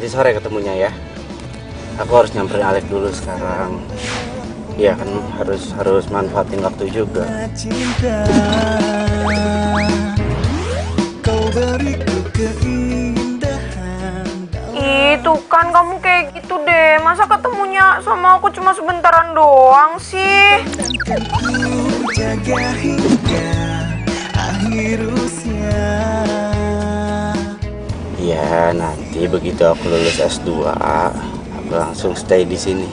sore ketemunya ya. Aku harus nyamperin Alek dulu sekarang. Iya kan harus manfaatin waktu juga. Itu kan kamu kayak gitu deh. Masa ketemunya sama aku cuma sebentaran doang sih? Iya, nanti begitu aku lulus S2, aku langsung stay di sini.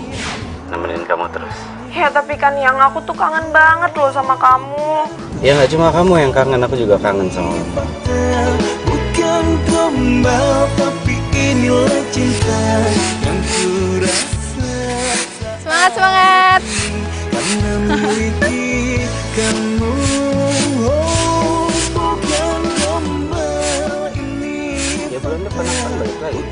Nemenin kamu terus. Ya tapi kan yang aku tuh kangen banget loh sama kamu. Ya nggak cuma kamu yang kangen, aku juga kangen sama kamu. Bukan gombal, tapi inilah cinta yang kurasa. Semangat, semangat. Karena memiliki kamu. Oh, bukan gombal ini. Ya bulan depan akan balik lagi.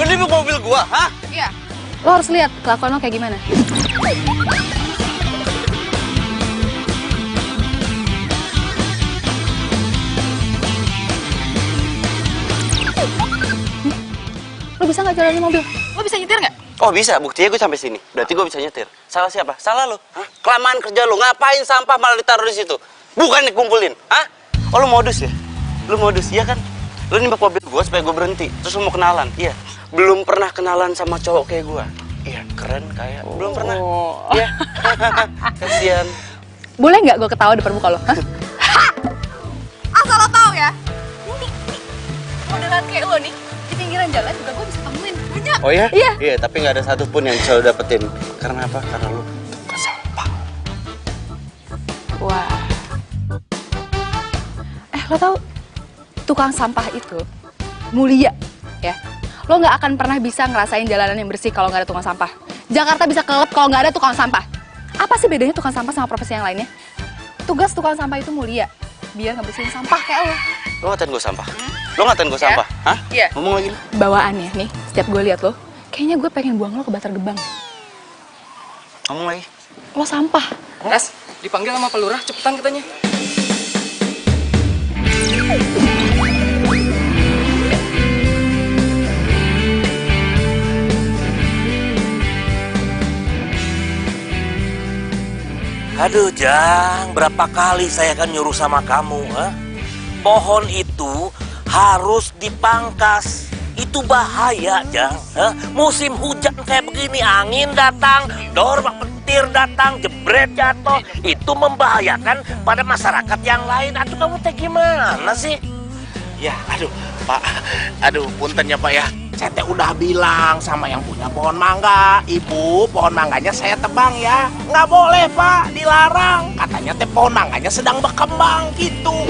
Lu nibuk mobil gua, hah? Iya. Lo harus lihat kelakuan lo kayak gimana. Lo bisa nggak jalanin mobil? Lo bisa nyetir nggak? Oh bisa, buktinya gue sampai sini. Berarti gue bisa nyetir. Salah siapa? Salah lu. Hah? Kelamaan kerja lu. Ngapain sampah malah ditaruh di situ? Bukan dikumpulin. Hah? Oh lu modus ya? Lu modus, iya kan? Lu nimbak mobil gue supaya gue berhenti. Terus lu mau kenalan. Iya. Belum pernah kenalan sama cowok kayak gue. Iya, keren kayak. Belum pernah. Iya. Kasian. Boleh nggak gue ketawa depan muka lo? Hah? Asal lo tahu ya. Nih, modelan kayak lo nih di pinggiran jalan juga gue bisa temuin. Banyak. Oh ya? Iya. Iya, tapi nggak ada satupun yang bisa lu dapetin. Karena apa? Karena lu tukang sampah. Wah. Lo tahu tukang sampah itu mulia ya. Lo nggak akan pernah bisa ngerasain jalanan yang bersih kalau nggak ada tukang sampah. Jakarta bisa kelelep kalau nggak ada tukang sampah. Apa sih bedanya tukang sampah sama profesi yang lainnya? Tugas tukang sampah itu mulia, biar ngebersihin sampah kayak lo. Lo ngatain gue sampah? Lo ngatain gue sampah? Hah? Iya. Ngomong lagi. Bawaannya nih, setiap gue lihat lo, kayaknya gue pengen buang lo ke Bantar Gebang. Ngomong lagi. Lo sampah. Ras, dipanggil sama Pak Lurah, cepetan katanya. Aduh Jang, berapa kali saya akan nyuruh sama kamu, pohon itu harus dipangkas. Itu bahaya Jang, musim hujan kayak begini, angin datang, dormak petir datang, jebret jatuh, itu membahayakan pada masyarakat yang lain. Aduh kamu teh gimana sih? Ya, aduh Pak, aduh punten ya Pak ya. Saya teh udah bilang sama yang punya pohon mangga, Ibu, pohon mangganya saya tebang ya. Nggak boleh Pak, dilarang. Katanya teh pohon mangganya sedang berkembang gitu.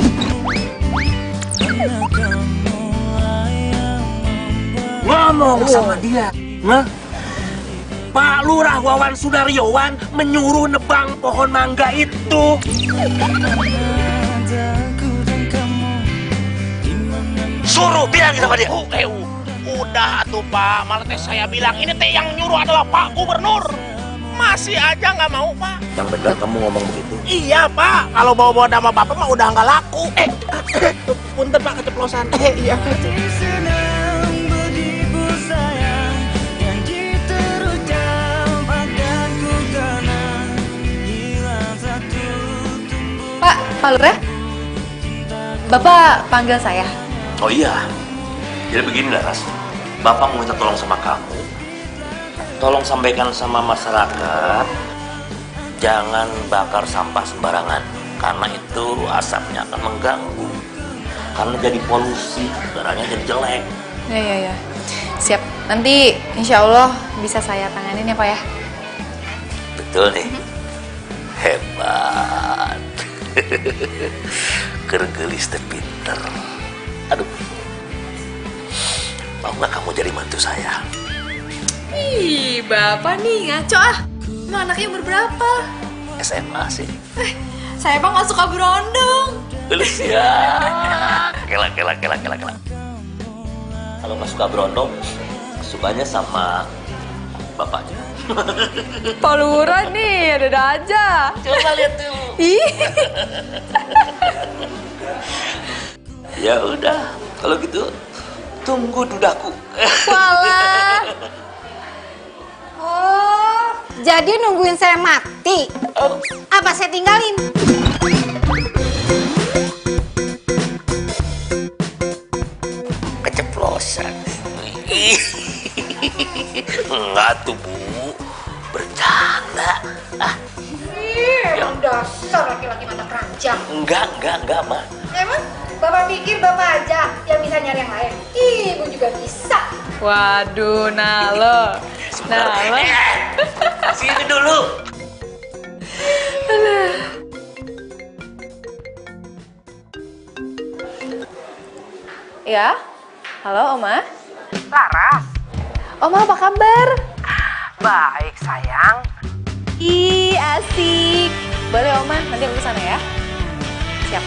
Ngomong sama dia, Pak Lurah Wawan Sudaryowan menyuruh nebang pohon mangga itu. Suruh bilang sama dia. Udah tuh Pak, malah teh saya bilang ini teh yang nyuruh adalah Pak Gubernur. Masih aja nggak mau Pak. Yang benar kamu ngomong begitu. Iya Pak, kalau bawa-bawa nama Bapak mah udah nggak laku. Punten Pak keceplosan. Iya. Pak Lurah, Bapak panggil saya. Oh iya, jadi begini Laras, Bapak mau minta tolong sama kamu. Tolong sampaikan sama masyarakat, jangan bakar sampah sembarangan, karena itu asapnya akan mengganggu. Karena jadi polusi, udaranya jadi jelek. Ya. Siap, nanti insya Allah bisa saya tanganin ya Pak ya. Betul nih, hebat. Gergelis teh pinter. Aduh, mau nggak kamu jadi mantu saya? Ih, Bapak nih ngaco ah. Emang anaknya umur berapa? SMA sih. Saya emang gak suka berondong. Lulus ya. Kela. kalau nggak suka berondong, sukanya sama bapaknya. Pak Lurah nih, ada aja. Coba lihat dulu. Ih. Ya udah, kalau gitu tunggu dudaku. Walah. Oh, jadi nungguin saya mati? Apa saya tinggalin? Keceplosan. Enggak tuh, Bu. Bercanda. Yang dasar laki-laki mata keranjang. Enggak, Ma. Emang Bapak pikir Bapak aja yang bisa nyari yang lain? Ibu juga bisa. Waduh, Nalo. Nalo. Sini dulu. Ya? Halo, Oma? Laras, Oma, apa kabar? baik sayang. Ih, asik. Boleh, Oma. Nanti aku kesana ya. Siap.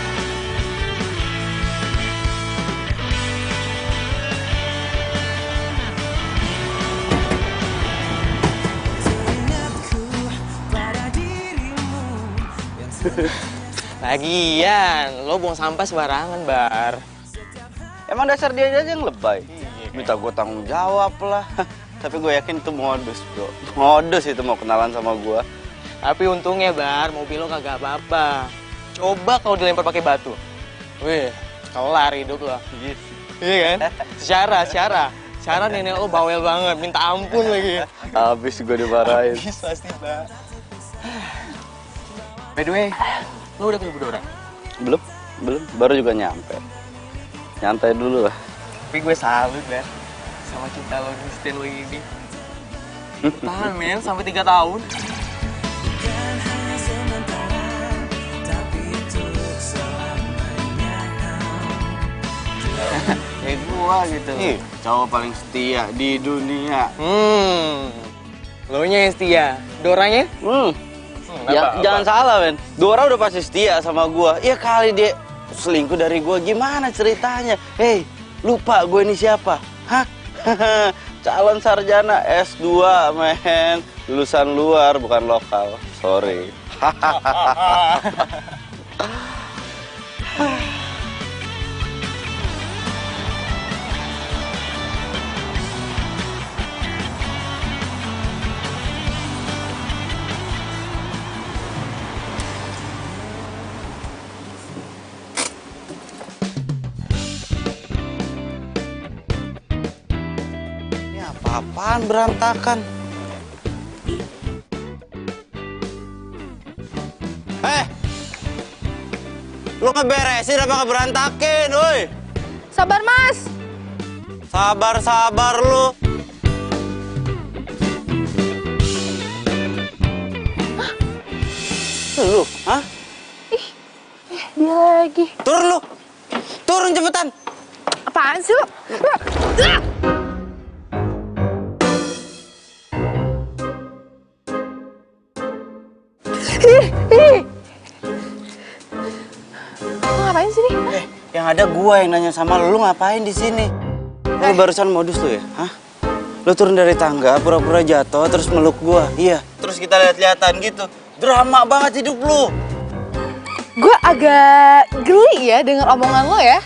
Lagian, lo buang sampah sembarangan, Bar. Emang dasar dia aja yang lebay. Minta gue tanggung jawab lah. Tapi gue yakin itu modus, bro. Modus itu mau kenalan sama gue. Tapi untungnya, Bar, mobil lo kagak apa-apa. Coba kalau dilempar pakai batu. Wih, kelar hidup lo. Iya kan? Secara nenek lo bawel banget, minta ampun lagi. Habis gue dimarahin. Habis pasti, Bar. By the way, lo udah ketemu orang? Belum. Baru juga nyampe. Nyantai dulu lah. Tapi gue salut, Bar, sama cinta lo konsisten lo ini. Tahan, men, sampai 3 tahun. Kayak gua gitu. Cowok paling setia di dunia. Lo nya yang setia, Doranya? Jangan salah, men. Dora udah pasti setia sama gua. Ya kali dia selingkuh dari gua, gimana ceritanya? Hei, lupa gue ini siapa? Hah? Calon sarjana S2, men. Lulusan luar, bukan lokal. Sorry. Apaan berantakan? Lu ngeberesin apa ngeberantakin, woi? Sabar, Mas. Sabar lu. Lu, hah? Dia lagi. Turun lu. Turun cepetan. Apaan sih lo? Lo ngapain sih nih? Yang ada gua yang nanya sama lu ngapain di sini? Lu barusan modus lu ya? Hah? Lu turun dari tangga, pura-pura jatuh, terus meluk gua. Iya. Terus kita lihat-lihatan gitu. Drama banget hidup lu. Gue agak geli ya dengan omongan lo ya.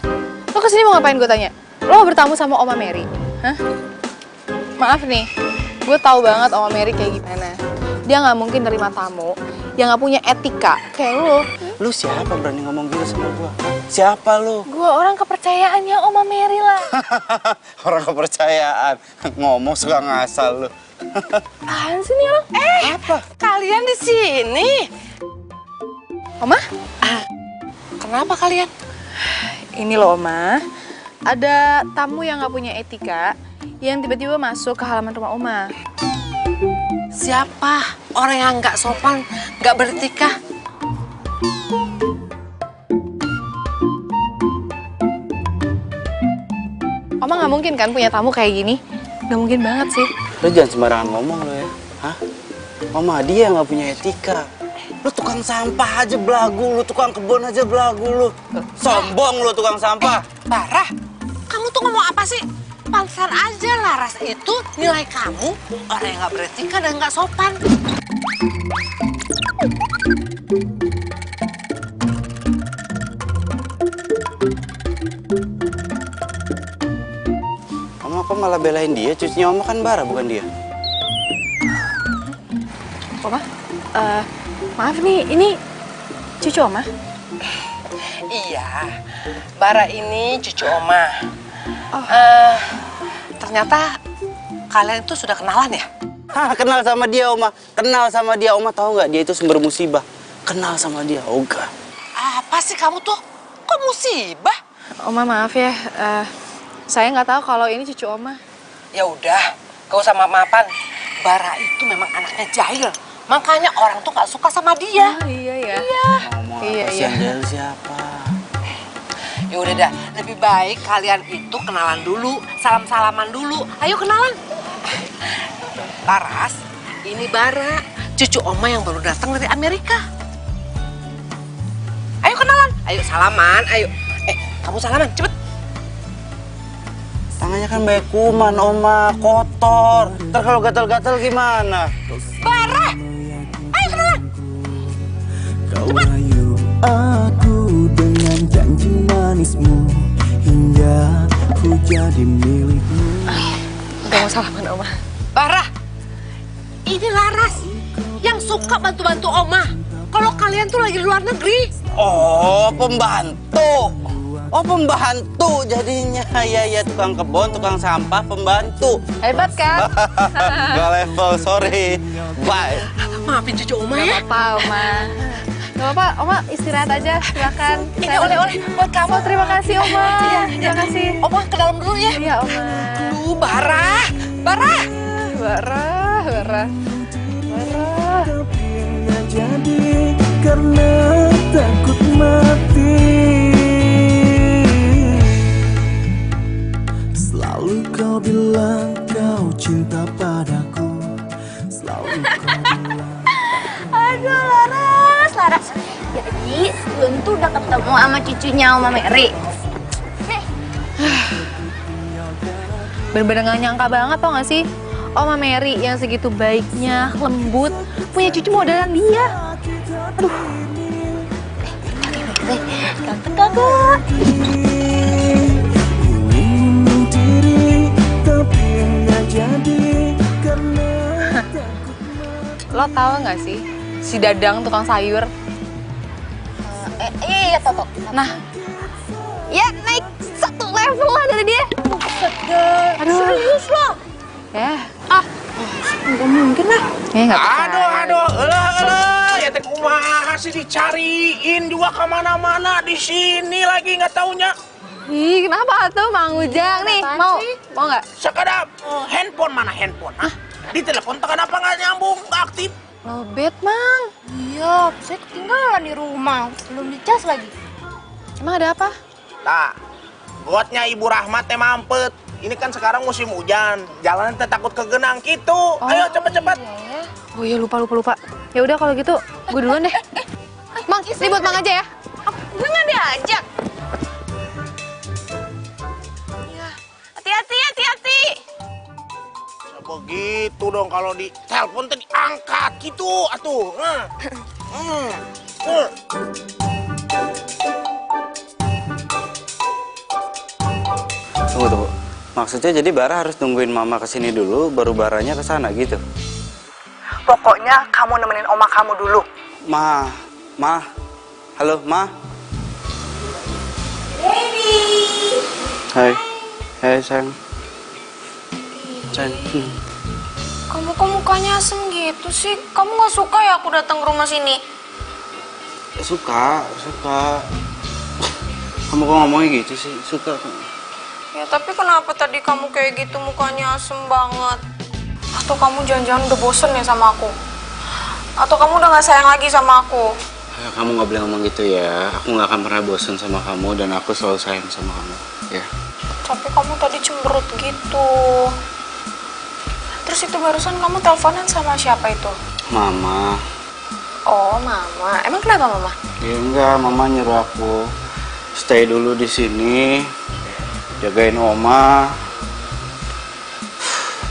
Lo kesini mau ngapain gue tanya? Lo mau bertamu sama Oma Mary? Hah? Maaf nih, gue tahu banget Oma Mary kayak gimana. Dia nggak mungkin nerima tamu yang nggak punya etika kayak lo. Lu siapa berani ngomong gitu sama gua? Hah? Siapa lu? Gue orang kepercayaannya Oma Mary lah. Orang kepercayaan. Ngomong suka ngasal lu. Apaan sih nih orang? Apa? Kalian di sini? Oma? Kenapa kalian? Ini loh Oma, ada tamu yang nggak punya etika yang tiba-tiba masuk ke halaman rumah Oma. Siapa orang yang nggak sopan, nggak beretika? Oma nggak mungkin kan punya tamu kayak gini? Nggak mungkin banget sih. Lu jangan sembarangan ngomong lu ya. Hah? Oma dia nggak punya etika. Lu tukang sampah aja belagu, lu tukang kebun aja belagu lu. Sombong lu tukang sampah. Barah, kamu tuh tuh ngomong apa sih? Pantesan aja Laras itu nilai kamu orang yang nggak beretika dan nggak sopan. Oma kok malah belain dia? Cucunya Oma kan Bara, bukan dia. Oma, maaf nih, ini cucu Oma? Iya, Bara ini cucu Oma. Ternyata kalian itu sudah kenalan ya? Hah, kenal sama dia Oma. Kenal sama dia Oma, tahu nggak? Dia itu sumber musibah. Kenal sama dia, Oga. Apa sih kamu tuh? Kok musibah? Oma maaf ya, saya nggak tahu kalau ini cucu Oma. Ya udah, gak usah maaf-maafan. Bara itu memang anaknya jahil. Makanya orang tuh nggak suka sama dia. Oh, iya ya. Iya. Kasihan siapa? Ya udah dah, lebih baik kalian itu kenalan dulu, salam-salaman dulu. Ayo kenalan. Laras, ini Bara, cucu Oma yang baru datang dari Amerika. Ayo kenalan, ayo salaman, ayo. Kamu salaman, cepet. Tangannya kan banyak kuman, Oma, kotor. Ntar kalau gatal-gatal gimana? Bara, ayo kenalan. Kau rayu aku dengan janji manismu hingga ku jadi milikmu. Gak mau salaman Oma. Bara, ini Laras yang suka bantu-bantu Oma. Kalau kalian tuh lagi di luar negeri. Oh, pembantu. Oh, pembantu jadinya. Ya, tukang kebun, tukang sampah, pembantu. Hebat kan? Gak level, sorry. Bye. Maafin cucu Oma ya. Gak apa-apa Oma. Gak apa-apa, Oma istirahat aja, silakan. Ini oleh-oleh buat kamu. Oh, terima kasih Oma. Terima kasih. Oma ke dalam dulu ya. Iya Oma. Bara. Tapi nggak jadi karena takut mati. Selalu kau bilang kau cinta padaku. Selalu kau bilang. Aduh, Laras. Jadi, Lun tuh udah ketemu sama cucunya Oma Mary. Bener-bener gak nyangka banget tau gak sih? Oma Mary yang segitu baiknya, lembut, punya cucu modelan dia. Aduh. Kakak. Ingin diri tapi nggak jadi karena takut. Lo tau gak sih? Si Dadang tukang sayur. Iya, Toto. Nah, ya naik satu level lah dari dia. Aduh. Serius lo? Ya. Nggak mungkin lah. Nggak percaya. Aduh, elah, ya teh kumaha sih dicariin juga kemana-mana di sini lagi nggak taunya. Ih, kenapa tuh Mang Ujang nih? Mau nggak? Sekedar handphone mana handphone? Hah? Di telepon tekan apa nggak nyambung, nggak aktif? Lobet, Mang. Iya, saya ketinggalan di rumah. Belum dicas lagi. Emang ada apa? Tak, gotnya Ibu Rahmat teh mampet. Ini kan sekarang musim hujan, jalanan teh takut kegenang gitu. Ayo cepet-cepet. Oh iya, lupa. Ya udah kalau gitu, gue duluan deh. Mang, ini buat Mang aja ya. Gue nggak diajak. Hati-hati. Begitu dong kalau di telepon teh diangkat gitu atuh. Tunggu. Maksudnya jadi Bara harus nungguin Mama kesini dulu, baru Baranya kesana gitu? Pokoknya kamu nemenin oma kamu dulu. Ma. Halo, Ma. Baby. Hai sayang. Kamu kok mukanya asem gitu sih? Kamu nggak suka ya aku datang ke rumah sini? Suka. Kamu kok ngomongnya gitu sih? Suka. Ya tapi kenapa tadi kamu kayak gitu mukanya asem banget? Atau kamu jangan-jangan udah bosen ya sama aku? Atau kamu udah gak sayang lagi sama aku? Ya, kamu gak boleh ngomong gitu ya. Aku gak akan pernah bosen sama kamu dan aku selalu sayang sama kamu. Ya. Tapi kamu tadi cemberut gitu. Terus itu barusan kamu teleponan sama siapa itu? Mama. Oh, Mama. Emang kenapa Mama? Ya enggak, Mama nyuruh aku stay dulu di sini. jagain Oma.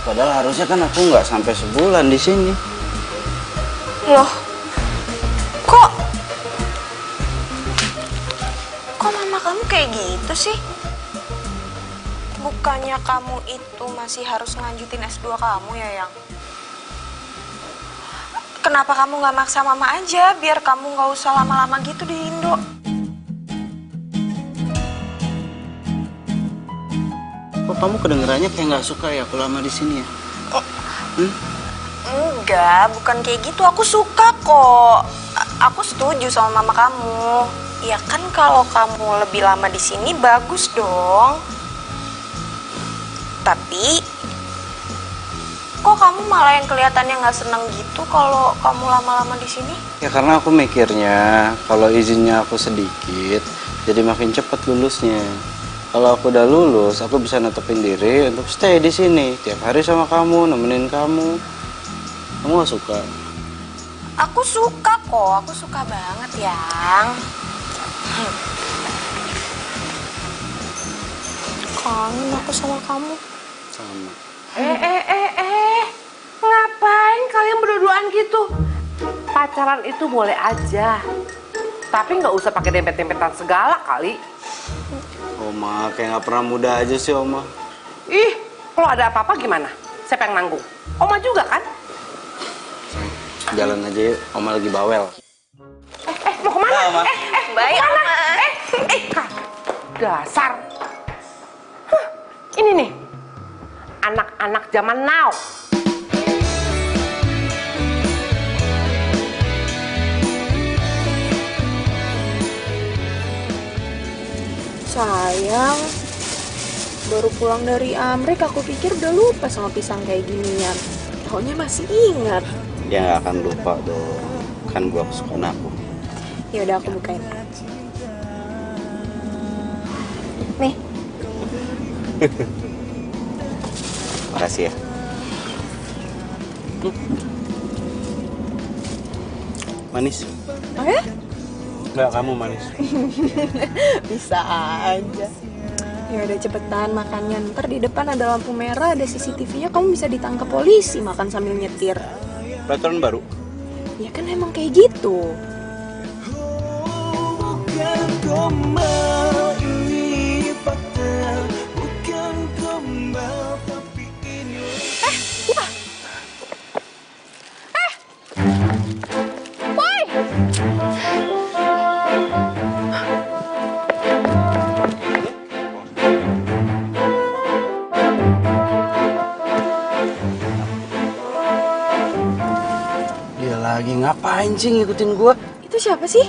Padahal harusnya kan aku nggak sampai sebulan di sini. Loh, kok mama kamu kayak gitu sih? Bukannya kamu itu masih harus ngelanjutin S2 kamu ya, Yang? Kenapa kamu nggak maksa mama aja biar kamu nggak usah lama-lama gitu di Indo? Kok kamu kedengerannya kayak nggak suka ya aku lama di sini ya? Enggak, bukan kayak gitu. Aku suka kok. Aku setuju sama mama kamu. Ya kan kalau kamu lebih lama di sini bagus dong. Tapi kok kamu malah yang kelihatannya nggak seneng gitu kalau kamu lama-lama di sini? Ya karena aku mikirnya kalau izinnya aku sedikit, jadi makin cepat lulusnya. Kalau aku udah lulus, aku bisa netepin diri untuk stay di sini tiap hari sama kamu, nemenin kamu. Kamu gak suka? Aku suka kok, aku suka banget, Yang. Kangen aku sama kamu. Sama. Ngapain kalian berdua-duaan gitu? Pacaran itu boleh aja, tapi nggak usah pakai dempet-dempetan segala kali. Oma, kayak nggak pernah muda aja sih Oma. Ih, kalau ada apa-apa gimana? Siapa yang nanggung? Oma juga kan? Jalan aja yuk, Oma lagi bawel. Mau kemana? Nah, Oma. Baik, Oma. Dasar. Ini nih, anak-anak zaman now. Sayang, baru pulang dari Amrik, aku pikir udah lupa sama pisang kayak ginian. Taunya masih ingat. Ya nggak akan lupa dong, kan gua kesukaan aku. Ya udah aku bukain. Nih. Makasih ya. Manis? Oh ya? Nggak, kamu manis. Bisa aja. Ya udah cepetan makannya. Ntar di depan ada lampu merah, ada CCTV-nya, kamu bisa ditangkap polisi makan sambil nyetir. Peraturan baru? Ya kan emang kayak gitu. Bukan gombal, ini fakta. Bukan gombal, tapi ini. Boy! Dia lagi ngapain sih ngikutin gua? Itu siapa sih?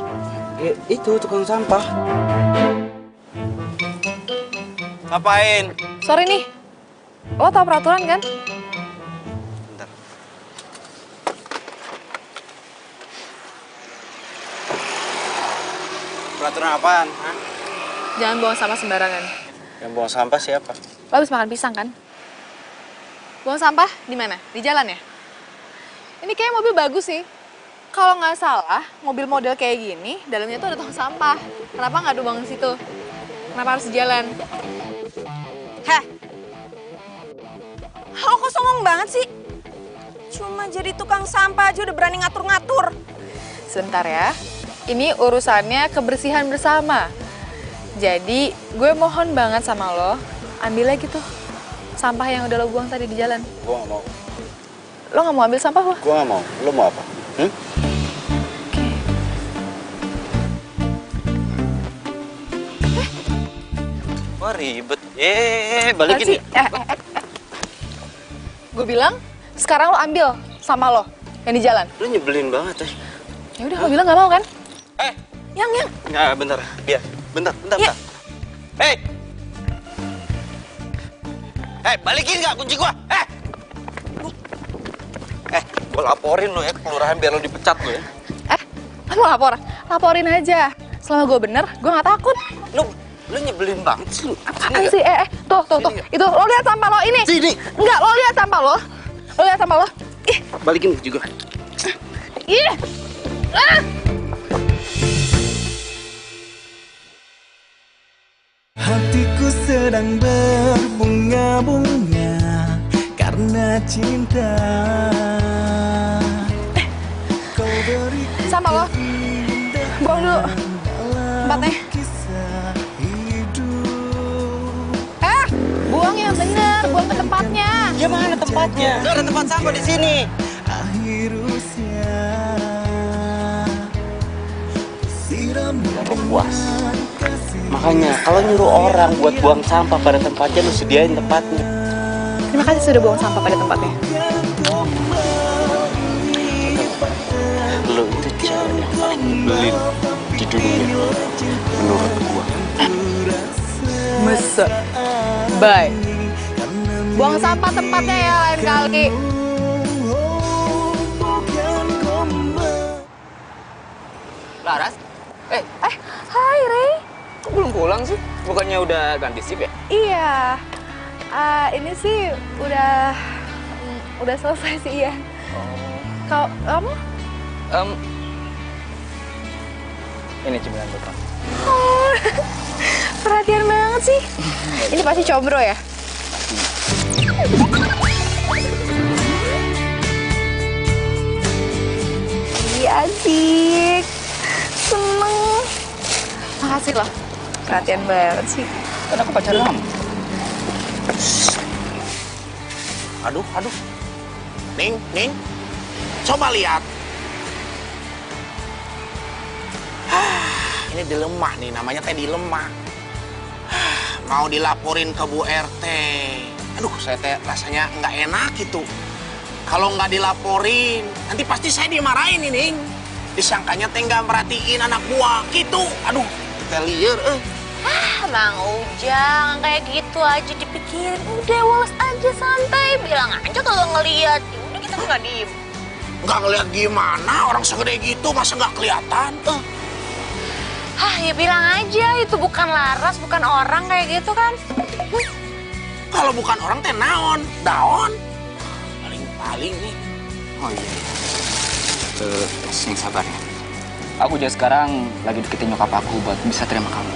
Itu tukang sampah. Ngapain? Sorry nih, lo tau peraturan kan? Bentar. Peraturan apaan? Hah? Jangan buang sampah sembarangan. Yang buang sampah siapa? Lo habis makan pisang kan? Buang sampah di mana? Di jalan ya? Ini kayak mobil bagus sih. Kalau nggak salah, mobil model kayak gini, dalamnya tuh ada tong sampah. Kenapa nggak dibuang di situ? Kenapa harus di jalan? Heh. Lo kok songong banget sih? Cuma jadi tukang sampah aja udah berani ngatur-ngatur. Sebentar ya. Ini urusannya kebersihan bersama. Jadi, gue mohon banget sama lo, ambil lagi tuh sampah yang udah lo buang tadi di jalan. Gua nggak mau. Lo nggak mau ambil sampah lo? Gua nggak mau. Lo mau apa? Wah ribet. Balikin. Gue bilang, sekarang lo ambil sampah lo yang di jalan. Lo nyebelin banget ya. Ya udah, lo bilang nggak mau kan? Yang. Nggak, bentar. Biar. Bentar. Ya. Hei, balikin nggak kunci gua? Gua laporin lo ya ke kelurahan biar lo dipecat lo ya. Lo mau lapor? Laporin aja. Selama gue bener, gue nggak takut. Lo nyebelin banget sih. Apaan sih? Tuh. Itu, lo lihat sampah lo ini. Sini. Enggak, lo lihat sampah lo. Lo lihat sampah lo. Ih. Balikin kunci gua. Ih. Hatiku sedang berbunga-bunga karena cinta. Kau beri Sampah lo. Buang dulu. Tempatnya. kisah hidup. Buang yang bener, buang ke tempatnya. Ya mana tempatnya? Gak ada tempat sampah di sini. Akhir usia siram Puas. Makanya kalau nyuruh orang buat buang sampah pada tempatnya, lu sediain tempatnya. Terima kasih sudah buang sampah pada tempatnya. Lu itu cewek yang paling nyebelin di dunia menurut gua. Masa? Bye. Buang sampah tempatnya ya lain kali. Laras? Hai Ray. Kok belum pulang sih? Bukannya udah ganti shift ya? Iya. Ini sih udah selesai sih ya. Kamu? Ini cemilan buat kamu. Oh, perhatian banget sih. Ini pasti combro ya? Iya asik. Seneng. Makasih loh. Perhatian banget sih. Kan aku pacar kamu. Aduh. Ning. Coba lihat. Ini dilemah nih, namanya teh dilemah. Mau dilaporin ke Bu RT. Aduh, saya teh rasanya nggak enak gitu. Kalau nggak dilaporin, nanti pasti saya dimarahin ini. Disangkanya teh nggak merhatiin anak buah gitu. Aduh, kita liar. Bang Ujang, kayak gitu aja dipikirin. Udah, walas aja, santai. Bilang aja kalau ngeliat. Ya udah, kita nggak diem. Nggak ngeliat gimana, orang segede gitu masa nggak kelihatan? Ya bilang aja, itu bukan Laras, bukan orang kayak gitu kan. Kalau bukan orang teh naon, daon. Paling nih. Oh iya. Yang sabar ya. Aku juga sekarang lagi deketin nyokap aku buat bisa terima kamu.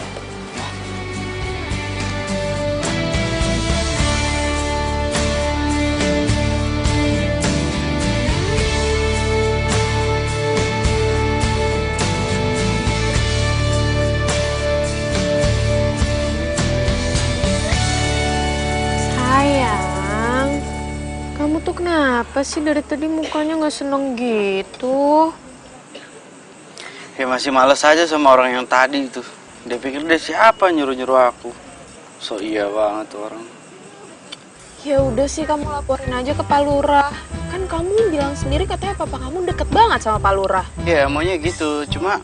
Sayang, kamu tuh kenapa sih dari tadi mukanya nggak seneng gitu? Ya masih males aja sama orang yang tadi itu. Dia pikir dia siapa nyuruh-nyuruh aku. So iya banget tuh orang. Ya udah sih, kamu laporin aja ke Pak Lurah. Kan kamu bilang sendiri katanya papa kamu deket banget sama Pak Lurah. Ya maunya gitu, cuma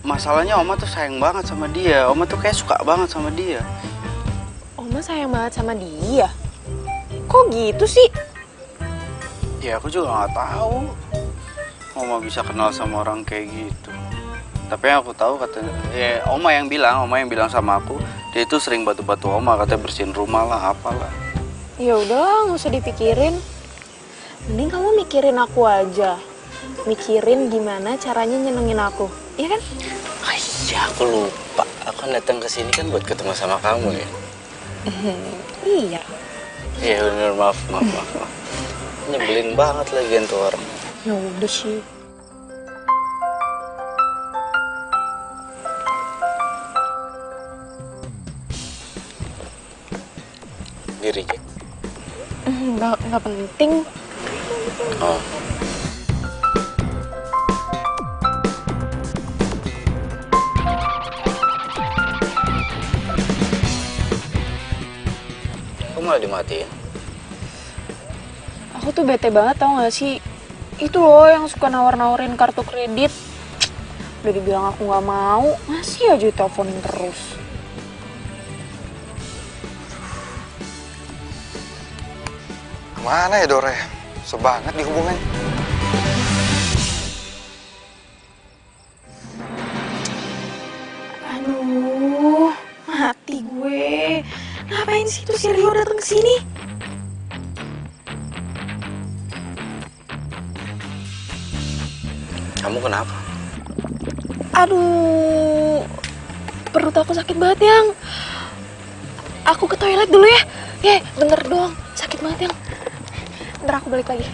masalahnya Oma tuh sayang banget sama dia. Oma tuh kayak suka banget sama dia. Oma sayang banget sama dia. Kok gitu sih? Ya aku juga nggak tahu. Oma bisa kenal sama orang kayak gitu. Tapi yang aku tahu katanya, ya Oma yang bilang sama aku, dia itu sering batu-batu Oma, katanya bersihin rumah lah, apalah. Ya udahlah, nggak usah dipikirin. Mending kamu mikirin aku aja. Mikirin gimana caranya nyenengin aku, iya kan? Iya, aku lupa. Aku kan datang ke sini kan buat ketemu sama kamu ya. Iya. Iya bener, maaf. Nyebelin banget lagi tuh orang. Ya udah sih. Diri Jack. Nggak penting. Oh. Kok malah dimatiin? Aku tuh bete banget, tau gak sih? Itu loh yang suka nawar-nawarin kartu kredit. Udah dibilang aku nggak mau, masih aja teleponin terus. Kemana ya Dore? Sebanget dihubungin. Aduh, mati gue. Ngapain sih tuh si Rio datang ke sini? Kamu kenapa? Aduh, perut aku sakit banget, Yang. aku ke toilet dulu ya. Ya, bentar doang. Sakit banget, Yang. Bentar aku balik lagi.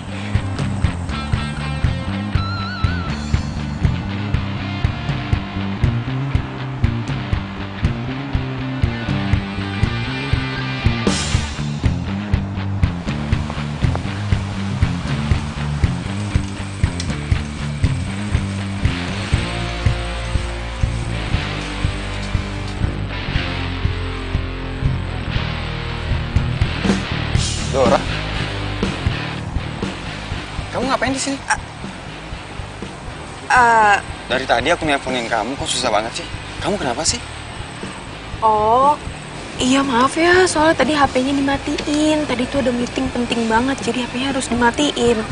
Dora, kamu ngapain di sini? Dari tadi aku nelponin kamu, kok susah banget sih? Kamu kenapa sih? Oh, iya maaf ya, soalnya tadi HP-nya dimatiin. Tadi tuh ada meeting penting banget, jadi HP-nya harus dimatiin.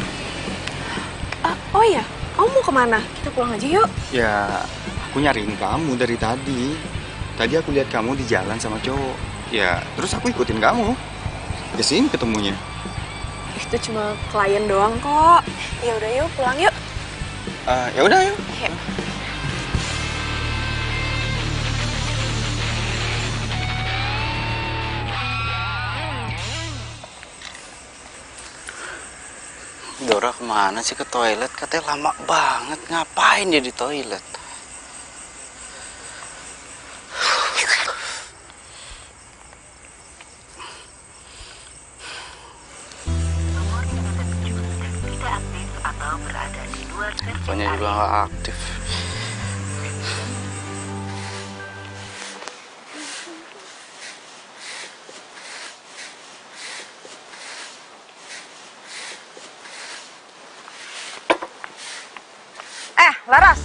Oh iya, kamu mau kemana? Kita pulang aja yuk. Ya, aku nyariin kamu dari tadi. Tadi aku lihat kamu di jalan sama cowok. Ya, terus aku ikutin kamu. Ke sini ketemunya. Itu cuma klien doang kok. Ya udah yuk, pulang yuk. Ya udah yuk. Yuk. Dora kemana sih ke toilet? Katanya lama banget. Ngapain dia di toilet? Teleponnya juga nggak aktif. Laras,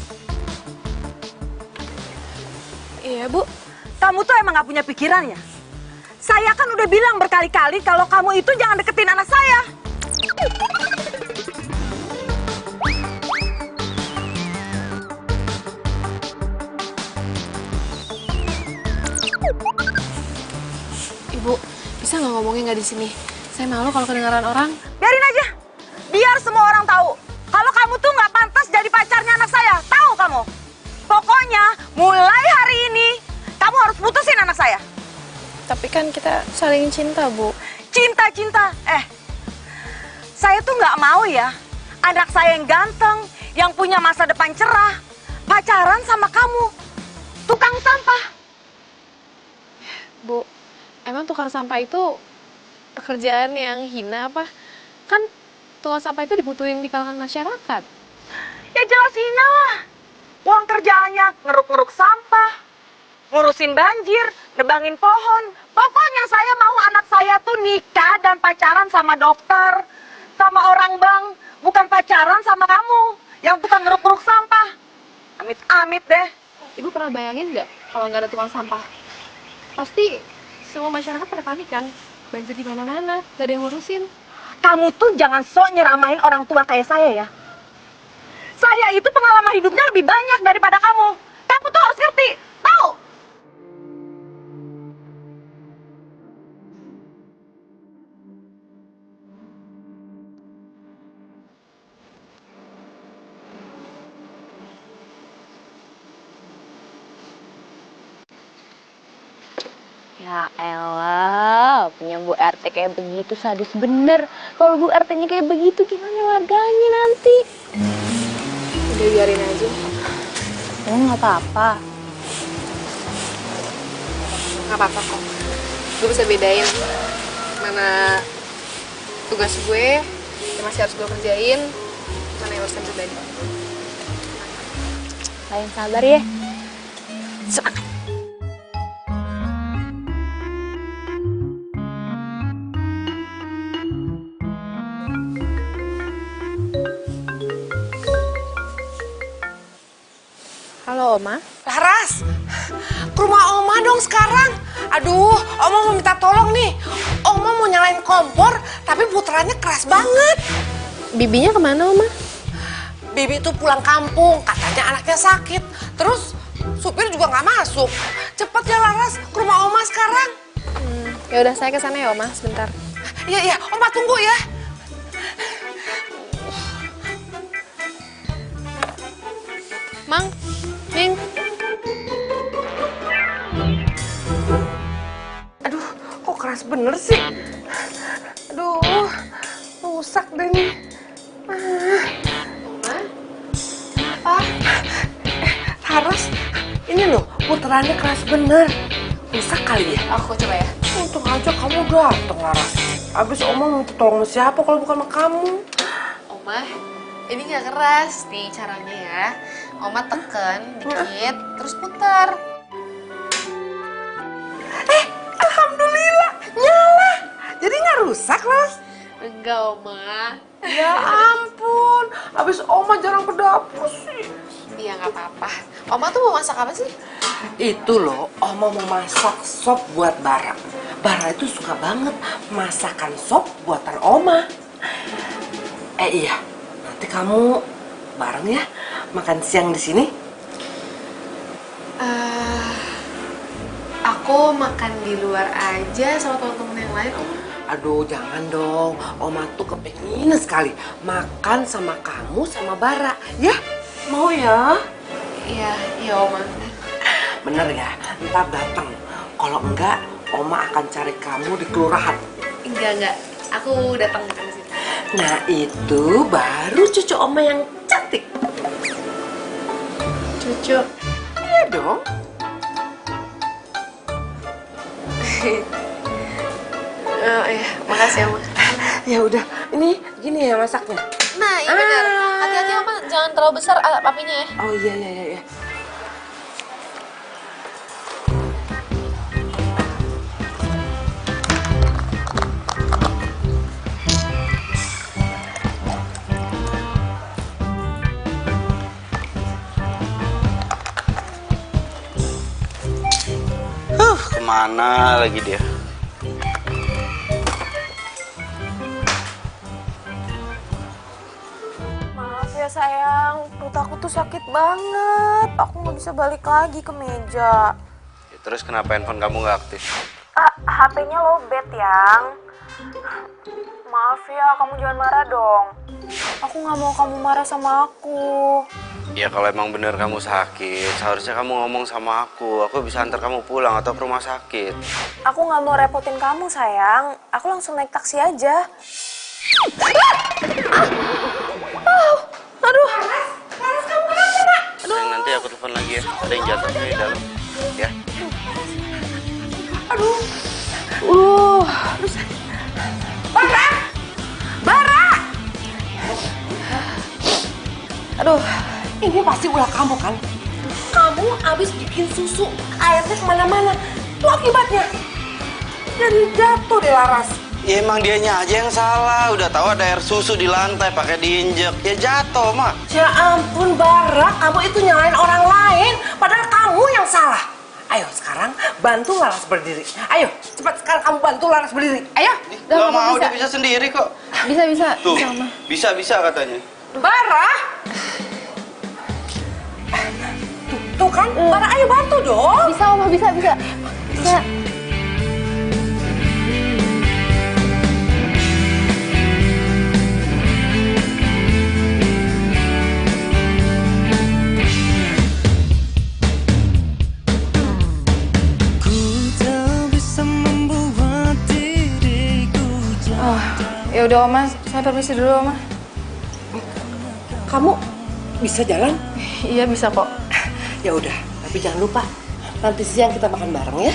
Iya, Bu. kamu tuh emang gak punya pikiran ya? Saya kan udah bilang berkali-kali kalau kamu itu jangan deketin anak saya. Ibu, bisa nggak ngomongnya nggak di sini? Saya malu kalau kedengaran orang. Biarin aja, biar semua orang tahu kalau kamu tuh nggak pantas jadi pacarnya anak saya. Tahu kamu? Pokoknya mulai hari ini kamu harus putusin anak saya. Tapi kan kita saling cinta, Bu. Cinta-cinta, saya tuh nggak mau ya anak saya yang ganteng, yang punya masa depan cerah, pacaran sama kamu, tukang sampah. Bu, emang tukang sampah itu pekerjaan yang hina apa? Kan tukang sampah itu dibutuhin di kalangan masyarakat. Ya jelas hina lah. Uang kerjaannya ngeruk-ngeruk sampah, ngurusin banjir, nebangin pohon. Pokoknya saya mau anak saya tuh nikah dan pacaran sama dokter, sama orang bank, bukan pacaran sama kamu yang tukang ngeruk-ngeruk sampah. Amit-amit deh. Ibu pernah bayangin nggak kalau nggak ada tukang sampah? Pasti semua masyarakat pada panik kan? Banjir di mana-mana, nggak ada yang ngurusin. Kamu tuh jangan sok nyeramain orang tua kayak saya ya. Saya itu pengalaman hidupnya lebih banyak daripada kamu. Kamu tuh harus ngerti, tahu? Ya elah, punya Bu RT kayak begitu sadis bener. Kalau Bu RT-nya kayak begitu gimana warganya nanti? Udah biarin aja. Nggak apa-apa. Nggak apa-apa kok. Gue bisa bedain mana tugas gue yang masih harus gue kerjain, mana yang urusan pribadi. Kalian sabar ya. Semangat. Halo, Oma. Laras, ke rumah Oma dong sekarang. Aduh, Oma mau minta tolong nih. Oma mau nyalain kompor, tapi puterannya keras banget. Bibinya kemana, Oma? Bibi tuh pulang kampung, katanya anaknya sakit. Terus supir juga nggak masuk. Cepet ya Laras, ke rumah Oma sekarang. Ya udah, saya ke sana ya, Oma, sebentar. Iya, iya, Oma tunggu ya. Mang, Ning. Aduh, bener sih. Aduh, rusak deh nih. Apa? Laras, ini loh puterannya keras bener. Rusak kali ya? Aku coba ya. Untung aja kamu dateng, Laras. Abis Oma minta tolong sama siapa kalau bukan sama kamu? Oma, ini nggak keras nih caranya ya. Oma tekan dikit, terus putar. Alhamdulillah, nyala. Jadi nggak rusak, Laras? Enggak, Oma. Ya ampun, abis Oma jarang ke dapur sih. Iya, nggak apa-apa. Oma tuh mau masak apa sih? Itu loh, Oma mau masak sop buat Bara. Bara itu suka banget masakan sop buatan Oma. Iya, nanti kamu bareng ya makan siang di sini. Aku makan di luar aja sama teman-teman yang lain, Oma. Aduh, jangan dong. Oma tuh kepengen sekali makan sama kamu sama Bara. Ya, mau ya? Iya, Oma. Bener ya, ntar datang. Kalau enggak, Oma akan cari kamu di kelurahan. Enggak. Aku datang ke situ. Nah, itu baru cucu Oma yang cantik. Cucu. Iya dong. Iya, makasih, Oma. Ya udah, ini gini ya masaknya. Nah, iya benar. Hati-hati, Oma, jangan terlalu besar apinya ya. Oh iya. Kemana lagi dia? Maaf ya sayang, perut aku tuh sakit banget. Aku nggak bisa balik lagi ke meja. Ya, terus kenapa handphone kamu nggak aktif? HP-nya lowbat, Yang. Maaf ya, kamu jangan marah dong. Aku nggak mau kamu marah sama aku. Ya kalau emang bener kamu sakit, seharusnya kamu ngomong sama aku. Aku bisa antar kamu pulang atau ke rumah sakit. Aku nggak mau repotin kamu, sayang. Aku langsung naik taksi aja. Aduh. Laras, kamu kenapa, Nak? Sayang, nanti aku telepon lagi ya. Ada yang jatuh di dalam. Ya. Aduh. Bara! Aduh, ini pasti ulah kamu kan? Kamu abis bikin susu, airnya kemana-mana. Itu akibatnya. Jadi jatuh deh Laras. Ya emang dianya aja yang salah. Udah tahu ada air susu di lantai, pakai diinjek. Ya jatuh, Mak. Ya ampun, Bara, kamu itu nyalain orang lain. Padahal kamu yang salah. Ayo sekarang bantu Laras berdiri. Ayo, cepat sekarang kamu bantu Laras berdiri. Ayo. Gak mau, dia bisa sendiri kok. Bisa. Tuh, Bisa, bisa katanya. Bara! Tuh kan, Bara ayo bantu dong. Bisa, Oma, bisa. Ya udah, Oma, saya permisi dulu, Oma. Kamu bisa jalan? Iya, bisa kok. Ya udah, tapi jangan lupa nanti siang kita makan bareng ya.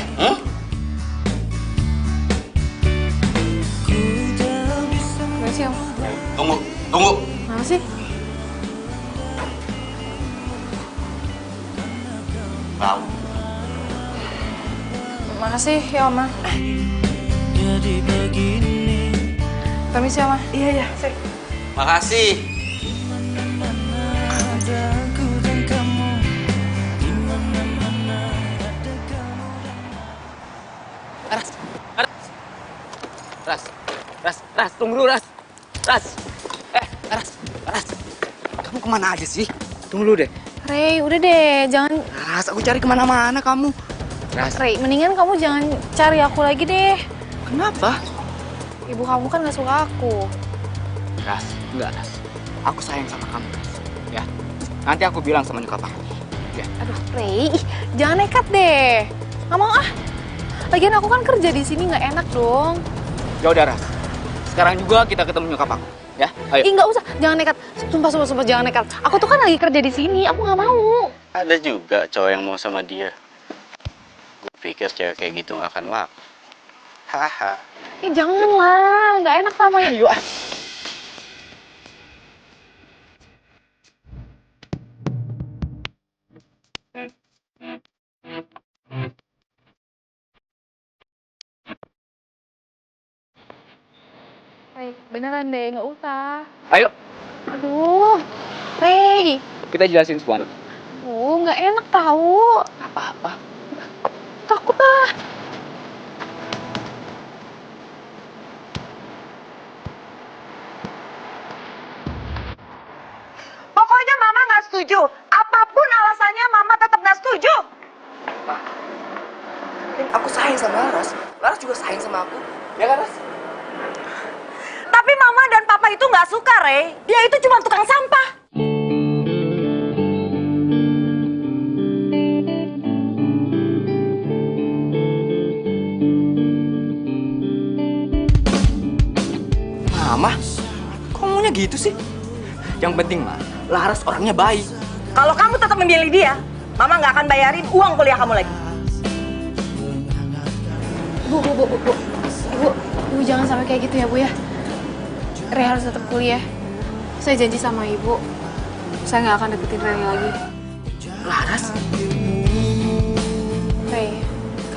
Makasih, Oma. Tunggu. Mana sih? Tahu. Makasih ya, Oma. Permisi, Oma. Iya, sih. Makasih. Ras, tunggu dulu, Ras. Ras. Ras. Kamu kemana aja sih? Tunggu dulu deh. Rey, udah deh, jangan... Ras, aku cari kemana-mana kamu. Ras. Rey, mendingan kamu jangan cari aku lagi deh. Kenapa? Ibu kamu kan gak suka aku. Ras, enggak, Ras. Aku sayang sama kamu, Ras. Ya, nanti aku bilang sama nyokap aku. Ya. Aduh, Rey, jangan nekat deh. Gak mau ah. Lagian aku kan kerja di sini, nggak enak dong. Ya udah, Ras. Sekarang juga kita ketemu nyokap aku, ya. Ayo. Ih, nggak usah, jangan nekat. Sumpah, jangan nekat. Aku tuh kan lagi kerja di sini, aku nggak mau. Ada juga cowok yang mau sama dia. Gue pikir cewek kayak gitu gak akan laku. Haha. Ih, janganlah, nggak enak sama ya. Yuk. Beneran deh, nggak usah. Ayo, Aduh, Rey. kita jelasin semua. Nggak enak tahu. Apa-apa. Takut ah. Pokoknya Mama nggak setuju. Apapun alasannya, Mama tetap nggak setuju. Aku sayang sama Laras. Laras juga sayang sama aku. Ya kan, Ras? Tapi Mama dan Papa itu nggak suka, Rey. Dia itu cuma tukang sampah. Mama, kok ngomongnya gitu sih? Yang penting mah, Laras orangnya baik. Kalau kamu tetap memilih dia, Mama nggak akan bayarin uang kuliah kamu lagi. Bu, jangan sampai kayak gitu ya, Bu ya. Rey harus tetap kuliah. Saya janji sama Ibu, saya nggak akan deketin Rey lagi. Laras? Rey,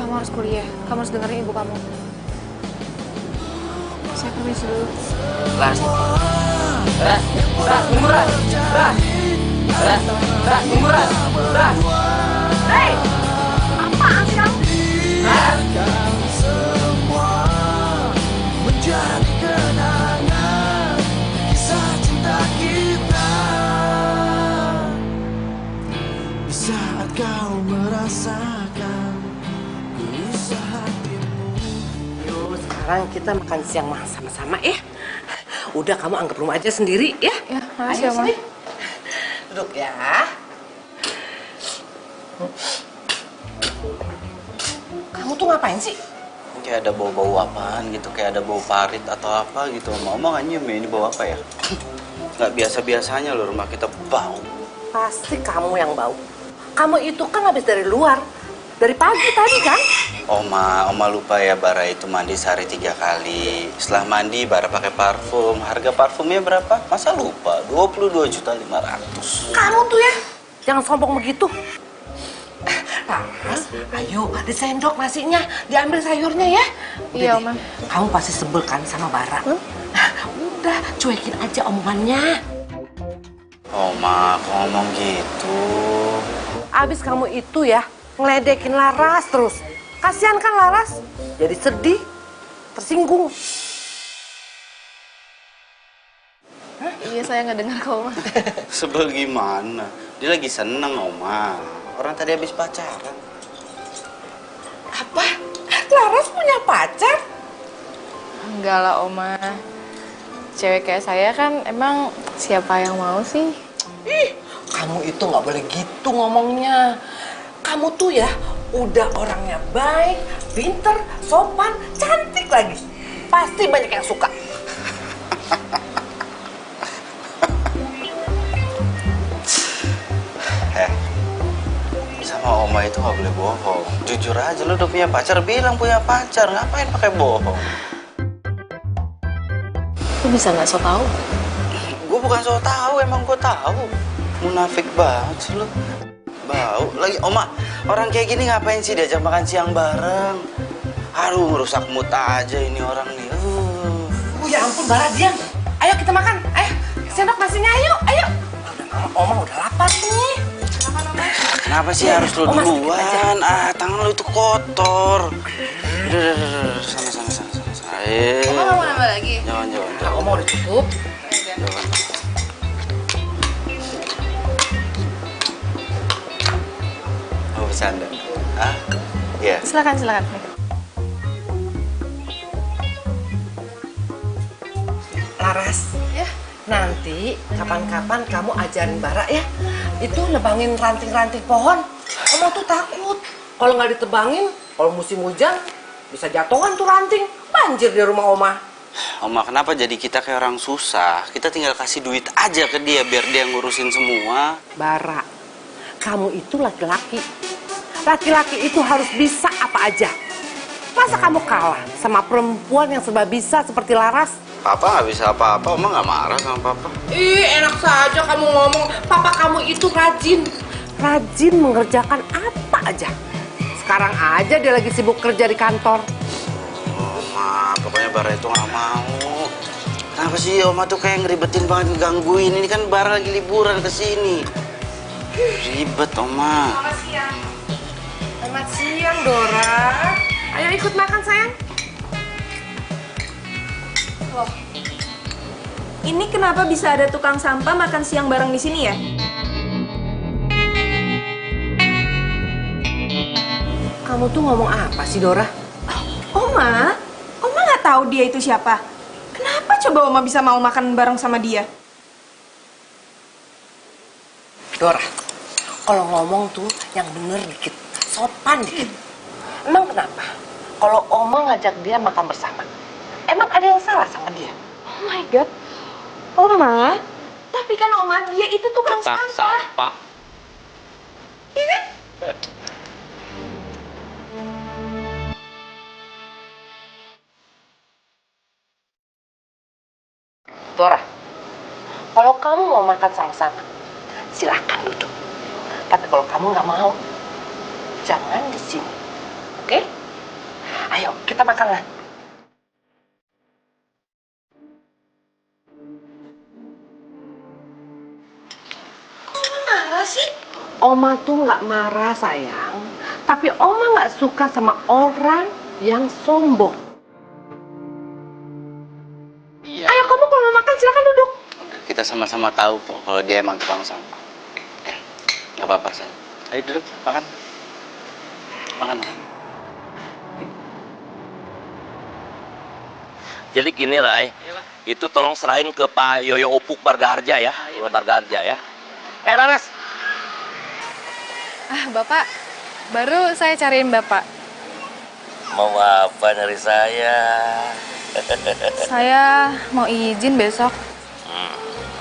kamu harus kuliah. Kamu harus dengerin ibu kamu. Saya permisi dulu. Laras. Ras, tunggu Ras. Ras, tunggu Ras. Ras. Rey, apaan sih kamu? Menjadi kenangan kisah cinta kita. Di saat kau merasakan gelisah hatimu. Yuk, sekarang kita makan siang sama-sama ya. Udah, kamu anggap rumah aja sendiri ya. Ya, makasih ya, Ma. sini. Duduk ya. Kamu tuh ngapain sih? Kayak ada bau-bau apaan gitu, kayak ada bau parit atau apa gitu. Mama nggak nyium ya, ini bau apa ya? Nggak biasa-biasanya loh rumah kita bau. Pasti kamu yang bau. Kamu itu kan habis dari luar. Dari pagi tadi kan? Oma lupa ya, Bara itu mandi sehari 3 kali. Setelah mandi, Bara pakai parfum. Harga parfumnya berapa? Masa lupa? 22.500.000. Kamu tuh ya, jangan sombong begitu. Laras, ayo disendok nasinya, diambil sayurnya ya. Iya, Oma. Kamu pasti sebel kan sama Bara? Udah, cuekin aja omongannya. Oma, kok ngomong gitu? Abis kamu itu ya, ngeledekin Laras terus. Kasihan kan Laras, jadi sedih, tersinggung. Iya, saya nggak dengar kok, Oma. Sebel gimana? Dia lagi seneng, Oma. Orang tadi habis pacaran. Apa? Laras punya pacar? Enggak lah, Oma. Cewek kayak saya kan emang siapa yang mau sih? Ih, kamu itu nggak boleh gitu ngomongnya. Kamu tuh ya udah orangnya baik, pinter, sopan, cantik lagi. Pasti banyak yang suka. Sama Oma itu nggak boleh bohong. Jujur aja, lu udah punya pacar, bilang punya pacar. Ngapain pakai bohong? Lu bisa nggak so tau? Gue bukan so tahu, emang gue tahu. Munafik banget sih lu. Bau. Lagi, Oma, orang kayak gini ngapain sih diajak makan siang bareng? Aduh, ngerusak mood aja ini orang nih. Oh ya ampun, Bara, diam. Ayo kita makan. Ayo, sendok nasinya, ayo, ayo. Oma udah lapar nih. Kenapa sih harus lu duluan? Tangan lu itu kotor. Udah, sana. Ayo. Oma nggak mau nambah lagi? Jangan. Oma udah cukup. Jangan. Mau bercanda? Hah? Iya. Silakan. Laras. Ya. Nanti kapan-kapan kamu ajarin Bara ya. Itu nebangin ranting-ranting pohon. Oma tuh takut. Kalau nggak ditebangin, kalau musim hujan, Bisa jatuhan tuh ranting, banjir di rumah Oma. Oma, kenapa jadi kita kayak orang susah? Kita tinggal kasih duit aja ke dia biar dia ngurusin semua. Bara, kamu itu laki-laki. Laki-laki itu harus bisa apa aja. Masa kamu kalah sama perempuan yang serba bisa seperti Laras? Papa nggak bisa apa-apa, Oma nggak marah sama Papa. Ih, enak saja kamu ngomong. Papa kamu itu rajin. Rajin mengerjakan apa aja. Sekarang aja dia lagi sibuk kerja di kantor. Oma, pokoknya Bara itu nggak mau. Kenapa sih Oma tuh kayak ngeribetin banget, ngegangguin? Ini kan Bara lagi liburan ke sini. Ribet, Oma. Selamat siang. Selamat siang, Dora. Ayo ikut makan, sayang. Loh, ini kenapa bisa ada tukang sampah makan siang bareng di sini ya? Kamu tuh ngomong apa sih, Dora? Oma nggak tahu dia itu siapa. Kenapa coba Oma bisa mau makan bareng sama dia? Dora, kalau ngomong tuh yang bener dikit, sopan dikit. Emang kenapa? Kalau Oma ngajak dia makan bersama, emang ada yang salah sama dia? Oh my god, Oma, tapi kan Oma dia itu tukang sampah. Iya kan? Dora, kalau kamu mau makan sama-sama, silahkan duduk. Tapi kalau kamu nggak mau, jangan di sini, oke? Ayo, kita makan lah. Kok marah sih? Oma tuh nggak marah, sayang. Tapi Oma nggak suka sama orang yang sombong. Ayo, kamu kalau mau makan silakan duduk. Kita sama-sama tahu kok kalau dia emang tukang sampah. Nggak apa-apa, sayang. Ayo duduk, makan. Makan. Jadi gini, Rai. Itu tolong serahin ke Pak Yoyo Opuk Margaharja ya. Margaharja ya. Laras. Bapak, baru saya cariin Bapak. Mau apa dari saya? Saya mau izin besok.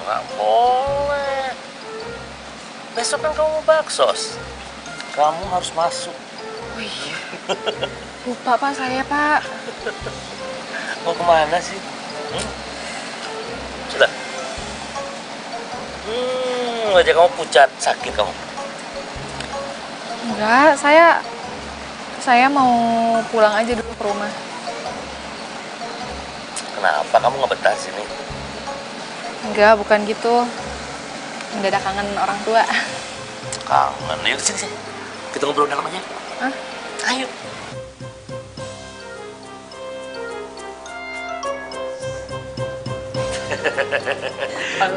Nggak boleh. Besok kan kamu baksos. Kamu harus masuk. Wih, lupa Pak saya, Pak. Mau kemana sih? Sudah. Wajah kamu pucat, sakit kamu. Enggak, saya mau pulang aja dulu ke rumah. Kenapa kamu nggak betah sini? Enggak, bukan gitu. Mendadak kangen orang tua. Kangen, yuk sini. Kita ngobrol dalam aja. Hah? Ayo.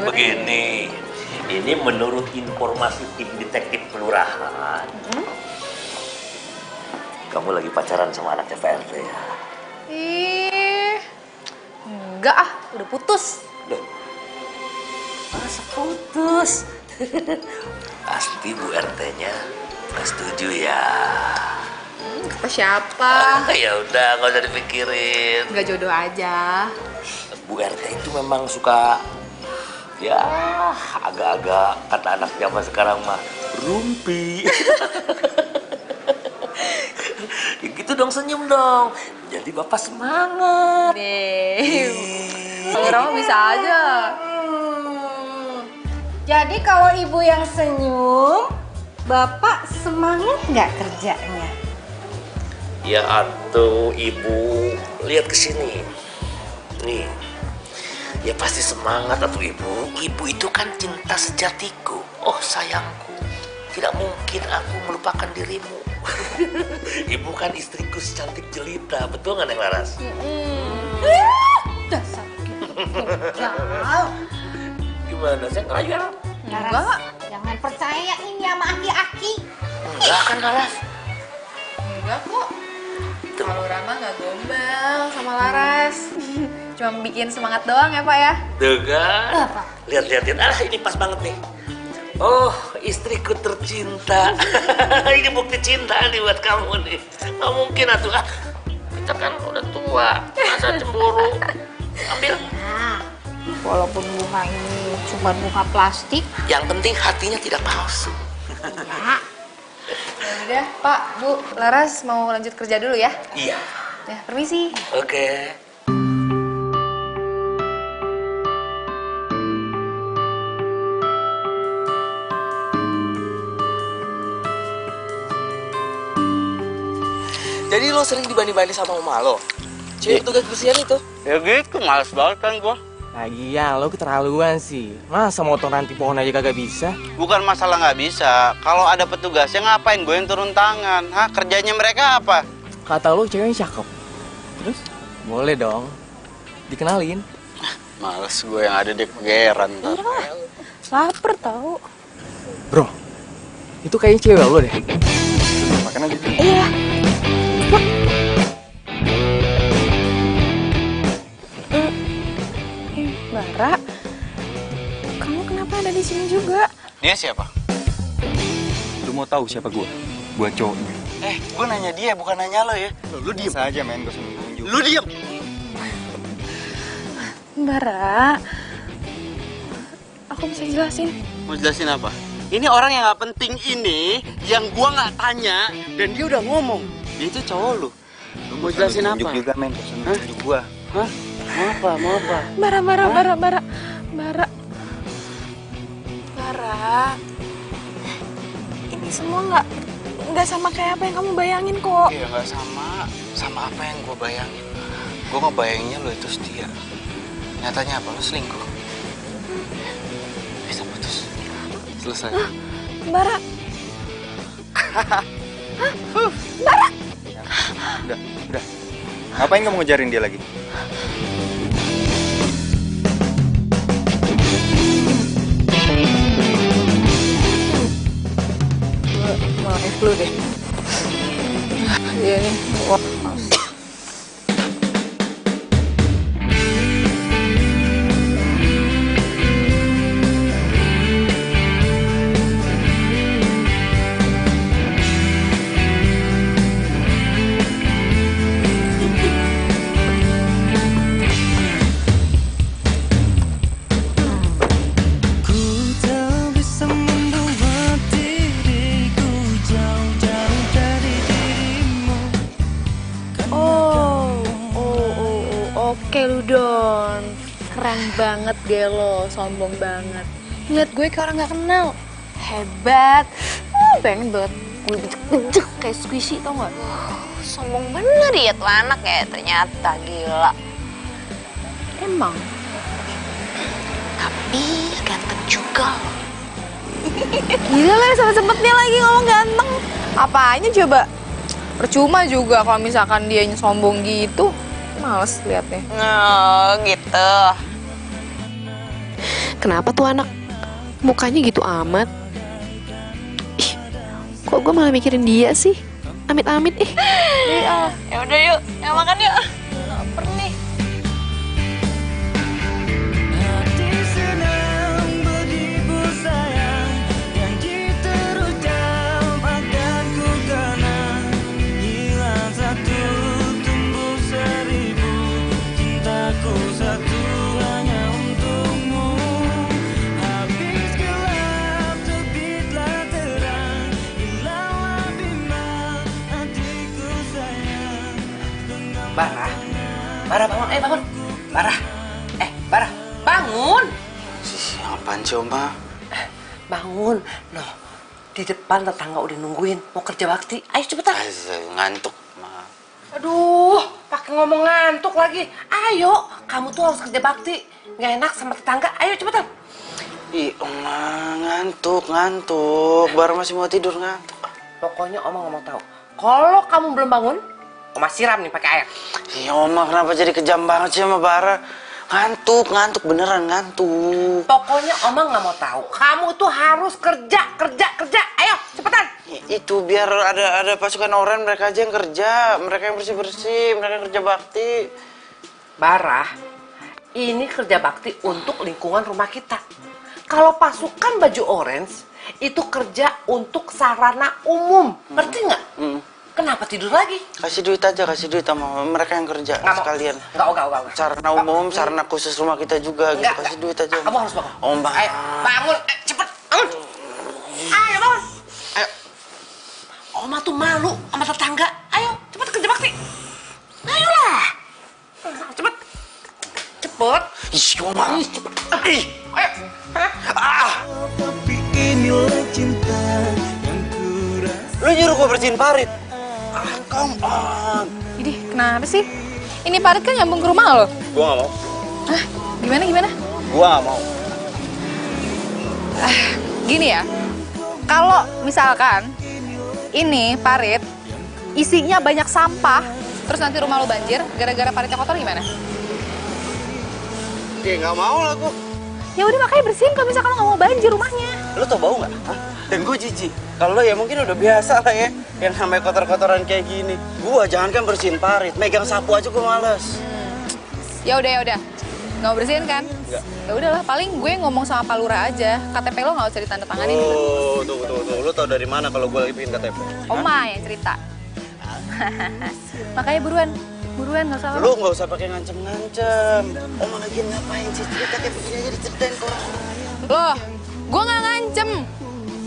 Begini, ini menurut informasi tim detektif kelurahan. Kamu lagi pacaran sama anaknya PRT ya? Ih, enggak ah, udah putus. Loh, masa putus? Pasti Bu RT-nya nggak setuju ya? Kata siapa? Ya udah, nggak usah dipikirin. Nggak jodoh aja. Bu RT itu memang suka, ya agak-agak kata anak zaman sekarang mah rumpi. Ya gitu dong, senyum dong. Jadi Bapak semangat. Kalau Rama bisa aja. Jadi kalau ibu yang senyum, bapak semangat nggak kerjanya? Ya atuh Ibu, lihat ke sini. Nih. Ya pasti semangat atuh Ibu. Ibu itu kan cinta sejatiku. Oh sayangku, tidak mungkin aku melupakan dirimu. Ibu kan istriku secantik jelita, betul nggak Neng Laras? Dasar. Gimana? Saya ngerayu ya? Enggak. Jangan percaya ini sama aki-aki. Enggak kan Laras? Enggak kok. Kalau Rama nggak gombal sama Laras. Cuma bikin semangat doang ya Pak ya? Tuh kan? Lihat. Ah ini pas banget nih. Oh istriku tercinta. Ini bukti cinta nih buat kamu nih. Nggak mungkin atuh. kita kan udah tua, masa cemburu. Ambil. Walaupun bunga ini cuma bunga plastik. Yang penting hatinya tidak palsu. Udah, Pak, Bu, Laras mau lanjut kerja dulu ya? Iya. Ya, permisi. Oke. Jadi lo sering dibanding-banding sama oma lo? Cewek petugas bersihan itu? Ya gitu, males banget kan gua. Lagian lo keterlaluan sih. Masa motong ranting pohon aja kagak bisa? Bukan masalah nggak bisa. Kalau ada petugasnya ngapain gue yang turun tangan? Hah, kerjanya mereka apa? Kata lo ceweknya cakep. Terus? Boleh dong. Dikenalin. Males gue yang ada di kegeran. Laper tau. Bro, itu kayaknya cewek lo deh. Makan aja. Iya. Bara, kamu kenapa ada di sini juga? Dia siapa? Lu mau tahu siapa gua? Gua cowoknya. Gue nanya dia, bukan nanya lo ya. Lu diem saja, men. Gua nunjuk. Lu diem. Bara, aku bisa jelasin. Mau jelasin apa? Ini orang yang nggak penting ini, yang gua nggak tanya, dan dia udah ngomong. Dia itu cowok lu. Lu mau jelasin apa? Nunjuk juga, men. Gua nunjuk gua. Hah? Mau apa? Bara. Ini semua nggak sama kayak apa yang kamu bayangin kok. Iya, nggak sama apa yang gue bayangin. Gue ngebayanginnya lo itu setia. Nyatanya apa? Lo selingkuh. Bisa putus. Selesai. Bara. Bara. Udah. Ngapain kamu ngejarin dia lagi? Mau flu deh. Iya nih. Wah. Oke lu Don, keren banget Gelo, sombong banget. Lihat gue kayak orang gak kenal, hebat. Pengen banget gue bejek-bejek kayak squishy tau gak? Sombong bener ya tuh anak ya, ternyata gila. Emang? Tapi ganteng juga loh. Gila lah, sempet-sempetnya lagi ngomong ganteng. Apanya coba? Percuma juga kalau misalkan dia sombong gitu. Males liatnya. Oh gitu. Kenapa tuh anak mukanya gitu amat? Ih, kok gue malah mikirin dia sih? Amit-amit ih. Ya udah yuk, makan yuk. Laper nih. Bara bangun, bangun. Bara, bangun. Apaan sih, Oma? Bangun. Loh, di depan tetangga udah nungguin mau kerja bakti. Ayo cepetan. Ngantuk, Ma. Aduh, pakai ngomong ngantuk lagi. Ayo, kamu tuh harus kerja bakti. Nggak enak sama tetangga. Ayo cepetan. Ih, Oma, ngantuk. Baru masih mau tidur, ngantuk. Pokoknya Oma nggak mau tahu. Kalau kamu belum bangun, Oma siram nih pakai air. Iya, Oma, kenapa jadi kejam banget sih sama Bara? Ngantuk, beneran ngantuk. Pokoknya Oma nggak mau tahu. Kamu tuh harus kerja. Ayo, cepetan. Itu biar ada pasukan orang, mereka aja yang kerja. Mereka yang bersih-bersih, mereka yang kerja bakti. Bara, ini kerja bakti untuk lingkungan rumah kita. Kalau pasukan baju orange, itu kerja untuk sarana umum. Ngerti nggak? kenapa tidur lagi? Kasih duit aja, kasih duit sama mereka yang kerja sekalian. Enggak. Sarana umum, sarana khusus rumah kita juga gitu. Kasih duit aja. Kamu harus bangun. Om Bang. Ayo, bangun. Cepet, bangun. Ayo, bangun. Ayo. Oma tuh malu sama tetangga. Ayo, cepet kerja bakti. Ayolah. Cepet. Ih, Oma. Cepet. Ayo. Tapi inilah cinta yang kurasa. Lu nyuruh gua bersihin parit. Come on. Idih, kenapa sih? Ini parit kan nyambung ke rumah lo. Gua nggak mau. Hah? Gimana? Gua nggak mau. Gini ya, kalau misalkan ini parit isinya banyak sampah, terus nanti rumah lo banjir gara-gara paritnya kotor gimana? Ya nggak mau lah gua. Ya udah makanya bersihin kalau misalkan lo nggak mau banjir rumahnya. Lu tau bau nggak? Dan gue jijik. Kalau ya mungkin udah biasa lah ya, yang namanya kotor-kotoran kayak gini. Gua jangan kan bersihin parit, megang sapu aja gua males. Ya udah. Nggak mau bersihin kan? Enggak. Ya udahlah, paling gue ngomong sama Pak Lurah aja. KTP lo nggak usah ditandatanganin. Oh, tuh. Lu tau dari mana kalau gua lagi bikin KTP? Oma yang cerita. Makanya buruan nggak usah. Lu nggak usah pakai ngancem-ngancem. Oma lagi ngapain sih? Cerita kayak begini aja diceritain ke orang. Loh, gue nggak ngancem.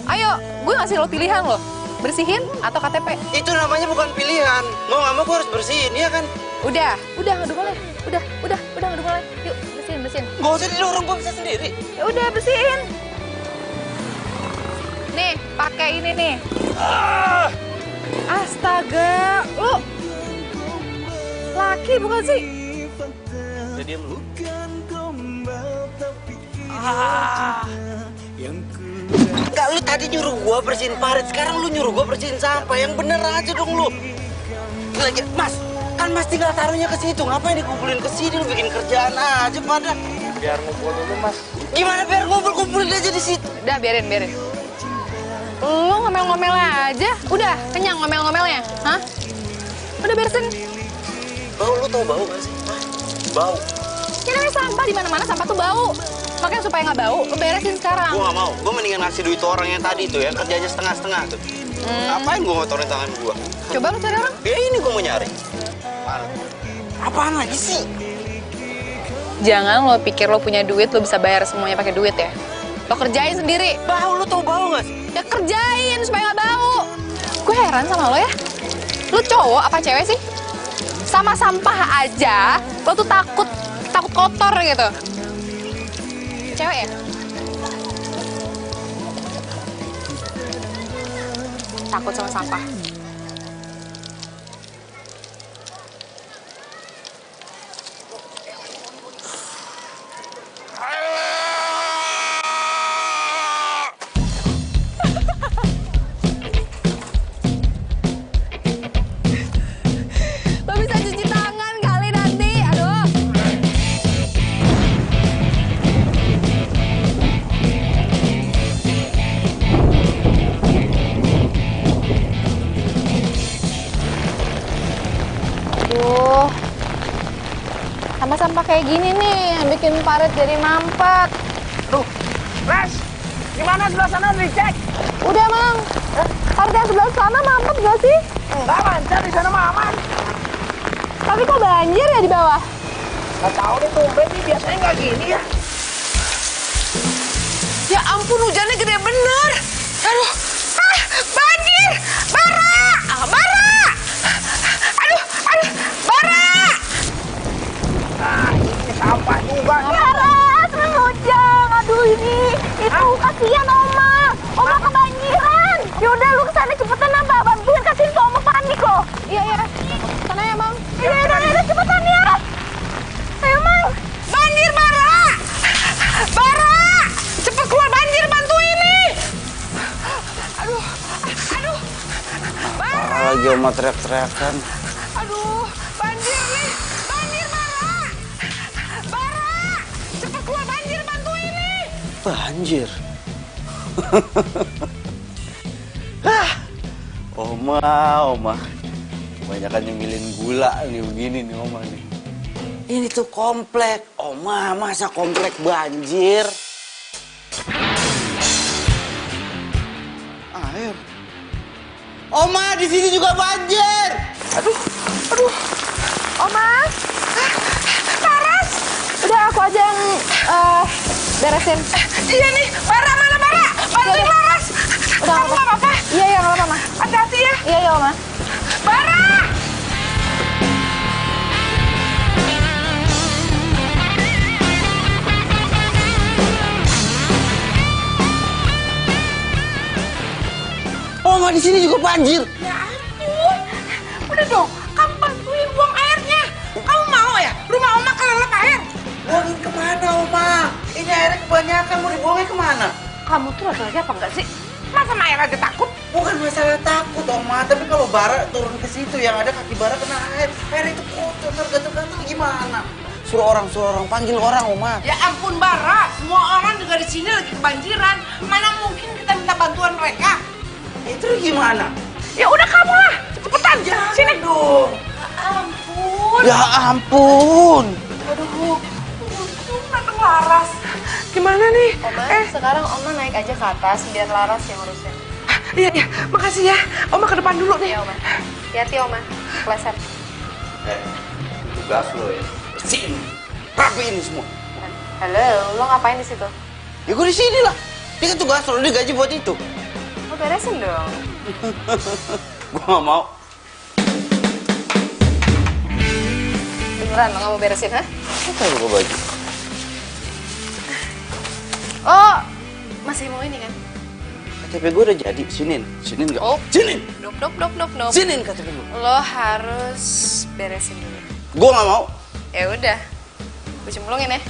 Ayo, gue ngasih lo pilihan lo. Bersihin atau KTP? Itu namanya bukan pilihan. Mau nggak mau gue harus bersihin, iya kan? Udah boleh. Udah boleh. Yuk, bersihin. Gak usah didorong, gue bisa sendiri. Ya udah, bersihin. Nih, pakai ini nih. Astaga, lu laki bukan sih? Udah diem lu. Enggak, lu tadi nyuruh gua bersihin parit, sekarang lu nyuruh gua bersihin sampah. Yang bener aja dong lu. Lagi, Mas, kan Mas tinggal taruhnya ke situ. Ngapain dikumpulin ke sini? Lu bikin kerjaan aja pada. Biar ngumpul dulu, Mas. Gimana biar kumpulin aja di situ? Udah, biarin. Lu ngomel-ngomel aja. Udah, kenyang ngomel-ngomelnya. Hah? Udah beresin. Bau, lu tau bau gak sih? Hah? Bau. Ya namanya sampah, di mana-mana sampah tuh bau. Makanya supaya nggak bau, lu beresin sekarang. Gua nggak mau. Gua mendingan ngasih duit orang yang tadi tuh ya, kerjanya setengah-setengah tuh. Ngapain gua ngotorin tangan gua? Coba lu cari orang. Ya ini gua mau nyari. Apaan lagi sih? Jangan lo pikir lo punya duit, lo bisa bayar semuanya pakai duit ya. Lo kerjain sendiri. Bau, lu tau bau nggak sih? Ya kerjain supaya nggak bau. Gue heran sama lo ya. Lo cowok apa cewek sih? Sama sampah aja, lo tuh takut kotor gitu. Cewek ya? Takut sama sampah. Lo bisa cuci tangan kali nanti, aduh. Aduh, sampah-sampah kayak gini nih yang bikin parit jadi mampet. Duh, Les, gimana sebelah sana dicek? Udah, Mang. Parit yang sebelah sana mampet gak sih? Enggak, lancar di sana mah aman. Tapi kok banjir ya di bawah? Nggak tahu nih, tumben nih, biasanya nggak gini ya. Ya ampun, hujannya gede bener. Aduh, banjir! Bara! Aduh, Bara! Ini sampah juga. Laras, hujan. Aduh ini, itu kasihan Oma. Oma kebanjiran. Yaudah lu kesana cepetan apa? Bantuin kasihin ke Oma, panik loh. Iya. Sana ya, Mang. Iya, cepetan ya. Ayo, Mang. Banjir, Bara! Cepet keluar banjir, bantuin nih! Aduh, Bara! Lagi Oma teriak-teriakan. Aduh, banjir nih! Banjir, Bara! Cepet keluar banjir, bantuin nih! Banjir. Oma. Kebanyakan nyemilin gula nih begini nih Oma nih. Ini tuh komplek. Oma, masa komplek banjir? Air. Oma, di sini juga banjir. Aduh. Oma. Laras. Udah aku aja yang beresin. Iya nih, Bara mana Bara? Bantuin Laras. Udah Kamu nggak apa-apa? Iya, nggak apa-apa, Ma. Hati-hati ya. Iya, Oma. Bara! Oma, di sini juga banjir. Ya ampun. Udah dong, kamu bantuin buang airnya. Kamu mau ya rumah Oma kelelep air? Buangin kemana, Oma? Ini airnya kebanyakan, mau dibuangnya kemana? Kamu tuh laki-laki apa enggak sih? Masa Maya aja takut? Bukan masalah takut, Oma. Tapi kalau Bara turun ke situ, yang ada kaki Bara kena air. Air itu kotor, gatel-gatel gimana? Suruh orang, panggil orang, Oma. Ya ampun Bara, semua orang juga di sini lagi kebanjiran. Mana mungkin kita minta bantuan mereka? Itu gimana? Ya udah kamu lah, cepetan. Sini dong. Ampun. Ya ampun. Aduh, untung datang Laras. Gimana nih? Oma, sekarang Oma naik aja ke atas biar Laras yang ngurusin. Iya, makasih ya. Oma ke depan dulu nih. Iya, Oma. Hati-hati, Oma. Keleset. Tugas lo ya. Bersihin, rapiin semua. Halo, lo ngapain di situ? Ya gue di sini lah. Dia kan tugas lo, dia gaji buat itu. Lo beresin dong. Gue gak mau. Beneran lo gak mau beresin, ha? Apa yang gue baju? Oh, masih mau ini kan? KTP gue udah jadi, sinin gak? Oh, sinin! Nope. Sinin KTP gue. Lo harus beresin dulu. Gue gak mau. Ya udah, gue cemplungin ya.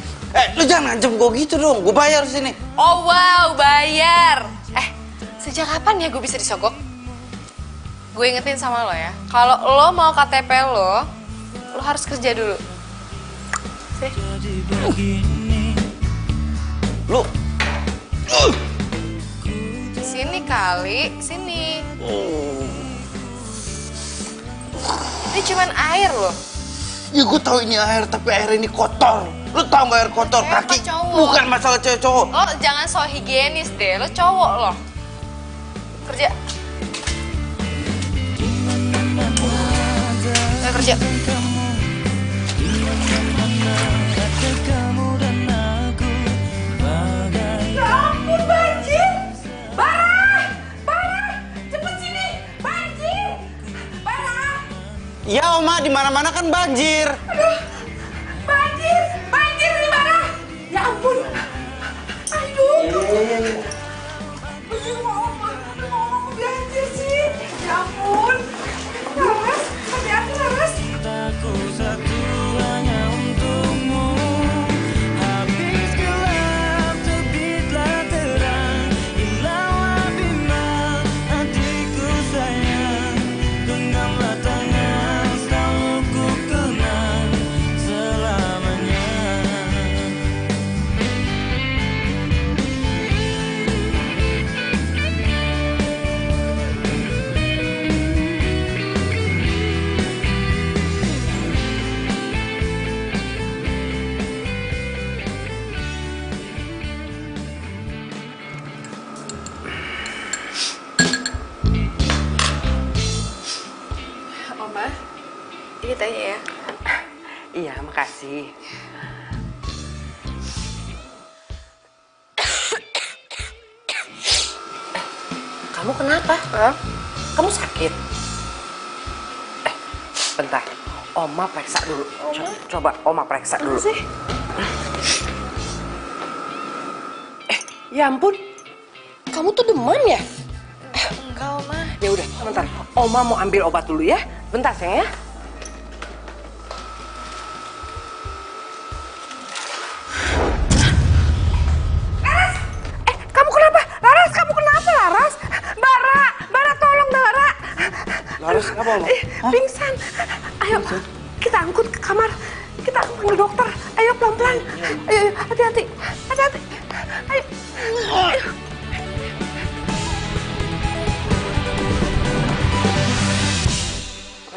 Lu jangan ngancem gue gitu dong, gue bayar sini. Oh wow, bayar. Sejak kapan ya gue bisa disogok? Gue ingetin sama lo ya, kalau lo mau KTP lo harus kerja dulu. Lu Sini kali, sini. Ini cuman air loh. ya gue tahu ini air, tapi air ini kotor. Lu tau gak air kotor? Kaki bukan masalah cewek cowok. Lo jangan so higienis deh, lo cowok lo. Kerja. Ayo kerja. Ya ampun, banjir! Bara! Cepet sini! Banjir! Bara! Iya, Oma, di mana-mana kan banjir. Aduh! Banjir nih, Bara! Ya ampun! Aduh! Iya. Aduh, Oma banjir sih! Ya ampun! Laras, hati-hati, Laras! Aku satu hanya untukmu. Habis gelap terbitlah terang. Hilanglah bimbang hatiku sayang. Genggamlah tangan selalu ku kenang selamanya. Oma, ini tanya ya. Iya, makasih. Kamu kenapa? Kamu sakit? Bentar. Oma periksa dulu. Coba Oma periksa dulu. Sih? Ya ampun. Kamu tuh demam ya? Enggak, Oma. Ya udah, sebentar. Oma mau ambil obat dulu ya. Bentar, sayang ya. Laras! Kamu kenapa? Laras, kamu kenapa, Laras? Bara, tolong, Bara. Laras, kenapa, Oma? Pingsan. Ayo, kita angkut ke kamar. Kita panggil dokter. Ayo, pelan-pelan. Ayo, hati-hati. Hati-hati. Ayo.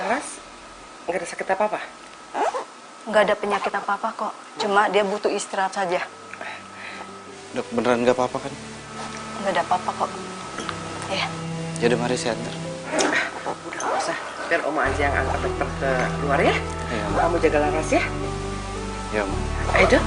Laras, nggak ada sakit apa-apa? Nggak ada penyakit apa-apa kok. Cuma dia butuh istirahat saja. Dok, beneran gak apa-apa kan? Nggak ada apa-apa kok. Ya. Yaudah, mari saya antar. biar Oma aja yang antar dokter ke luar ya. Iya, Kamu jaga Laras ya. Ya, Ma. Ayo dok.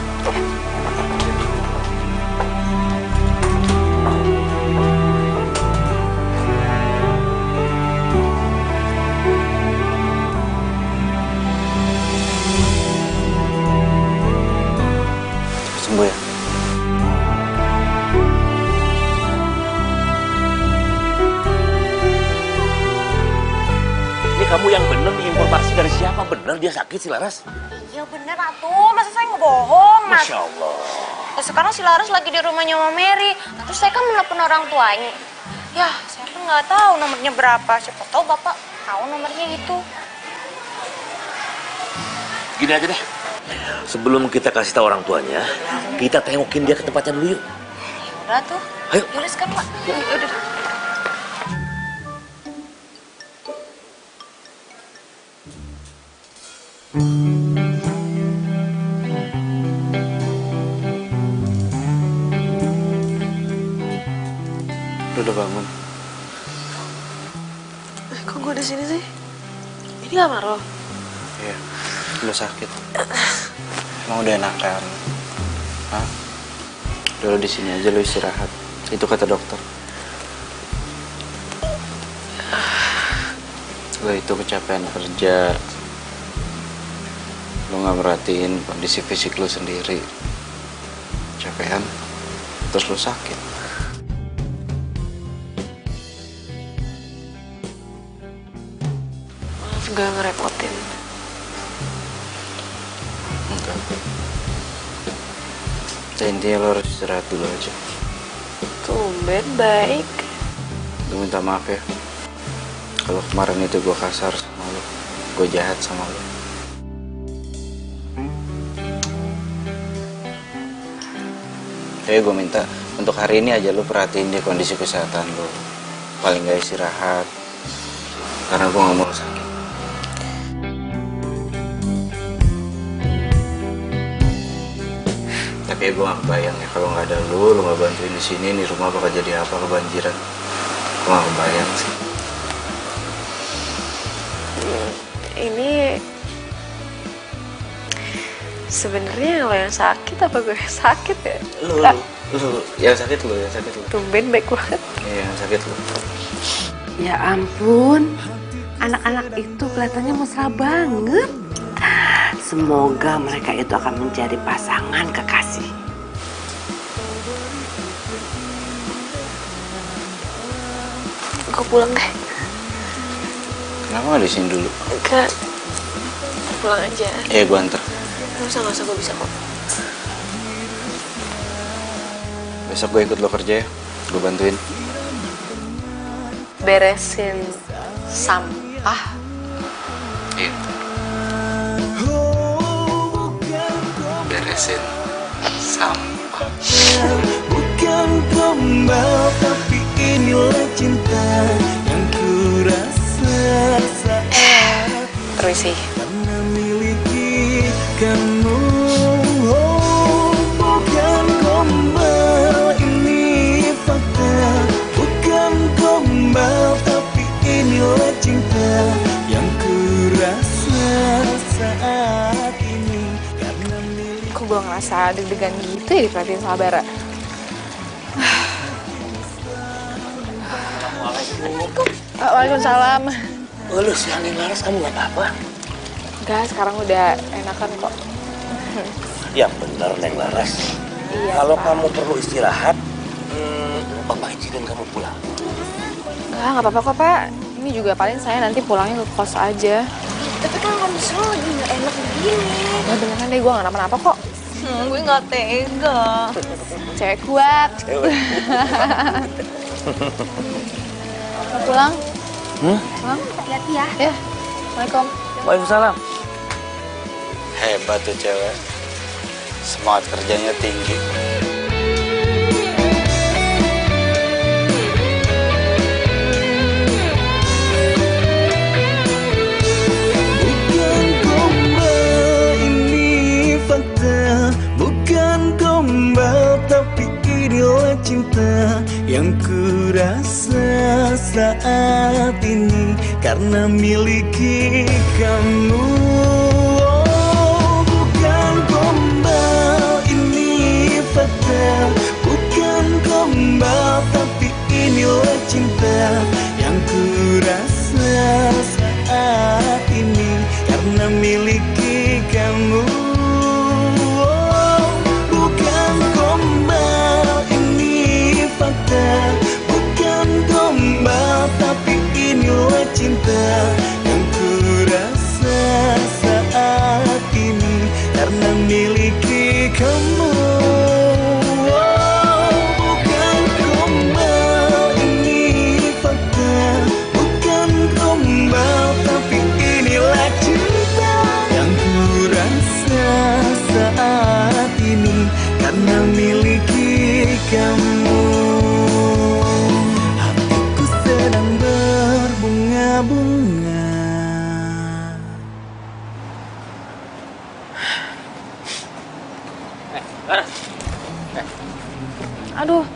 Sembuh ya. Ini kamu yang bener nih, informasi dari siapa? Bener dia sakit si Laras? Iya bener atuh, masa saya ngebohong, Mas? Masya Allah. Ya, sekarang si Laras lagi di rumahnya Mama Mary. Terus saya kan menelepon orang tuanya. Ya, saya kan nggak tahu nomornya berapa. Siapa tahu Bapak tahu nomornya itu. Gini aja deh. Sebelum kita kasih tahu orang tuanya, kita tengokin dia ke tempatnya dulu yuk. Udah tuh. Ayo. Yaudah sekarang, Pak. Yaudah. Lu udah bangun? Kok gue di sini sih? Ini kamar lo? Iya. Lu sakit. Emang udah enakan? Hah? Udah lu di sini aja, lu istirahat. Itu kata dokter. Lu itu kecapean kerja. Lu nggak merhatiin kondisi fisik lu sendiri. Kecapean, terus lu sakit. Maaf gak ngerepotin. Enggak. Ya, intinya lo harus istirahat dulu aja. Tumben baik. Gue minta maaf ya. Kalau kemarin itu gue kasar sama lo. Gue jahat sama lo. Jadi gue minta untuk hari ini aja lo perhatiin deh kondisi kesehatan lo. Paling gak istirahat. Karena gue gak mau lo sakit. Tapi gue gak kebayang ya kalau nggak ada lu nggak bantuin di sini, nih rumah bakal jadi apa, kebanjiran. Gue gak kebayang sih. Ini sebenarnya lo yang sakit apa gue yang sakit ya? Lu yang sakit lu, yang sakit lu. Tumben baik banget. Iya, yang sakit lu. Ya ampun, anak-anak itu kelihatannya mesra banget. Semoga mereka itu akan menjadi pasangan kekasih. Gue pulang deh. Kenapa nggak di sini dulu? Enggak. Pulang aja. Iya, gue anter. Gak usah, gue bisa kok. Besok gue ikut lo kerja ya. Gue bantuin. Beresin sampah. Iya. Beresin sampah. Bukan gombal tapi inilah cinta yang ku rasa saat Permisi. karena miliki kamu. Oh, bukan gombal ini fakta. Bukan gombal tapi inilah cinta yang ku rasa saat ini karena miliki. Kok gue ngerasa deg-degan gitu ya diperhatiin sama Bara? Waalaikumsalam. Oh, lu siangin Laras, kamu gak apa-apa? Enggak, sekarang udah enakan kok. Ya bener, Neng Laras. Iya, Kalau Pak. kamu perlu istirahat, Bapak izinin kamu pulang. Enggak apa-apa kok, Pak. Ini juga paling saya nanti pulangnya ke kos aja. Tapi kan kondisi lo lagi nggak enak begini. Ya beneran deh, gue gak kenapa-napa kok. Gue nggak tega. Cewek kuat. Mau pulang? Pulang? Hati-hati ya. Ya. Assalamualaikum. Waalaikumsalam. Hebat tuh cewek. Semangat kerjanya tinggi. Bukan gombal ini fakta. Bukan gombal tapi inilah cinta yang ku rasa saat ini karena miliki kamu. Oh, bukan gombal ini fakta, bukan gombal tapi inilah cinta yang ku rasa saat ini karena miliki kamu. Oh, bukan gombal ini fakta, bukan gombal tapi inilah cinta yang ku rasa saat ini karena miliki kamu. Oh, bukan gombal ini fakta, bukan gombal tapi inilah cinta yang ku rasa saat ini karena miliki kamu. Hatiku sedang berbunga-bunga. Aduh,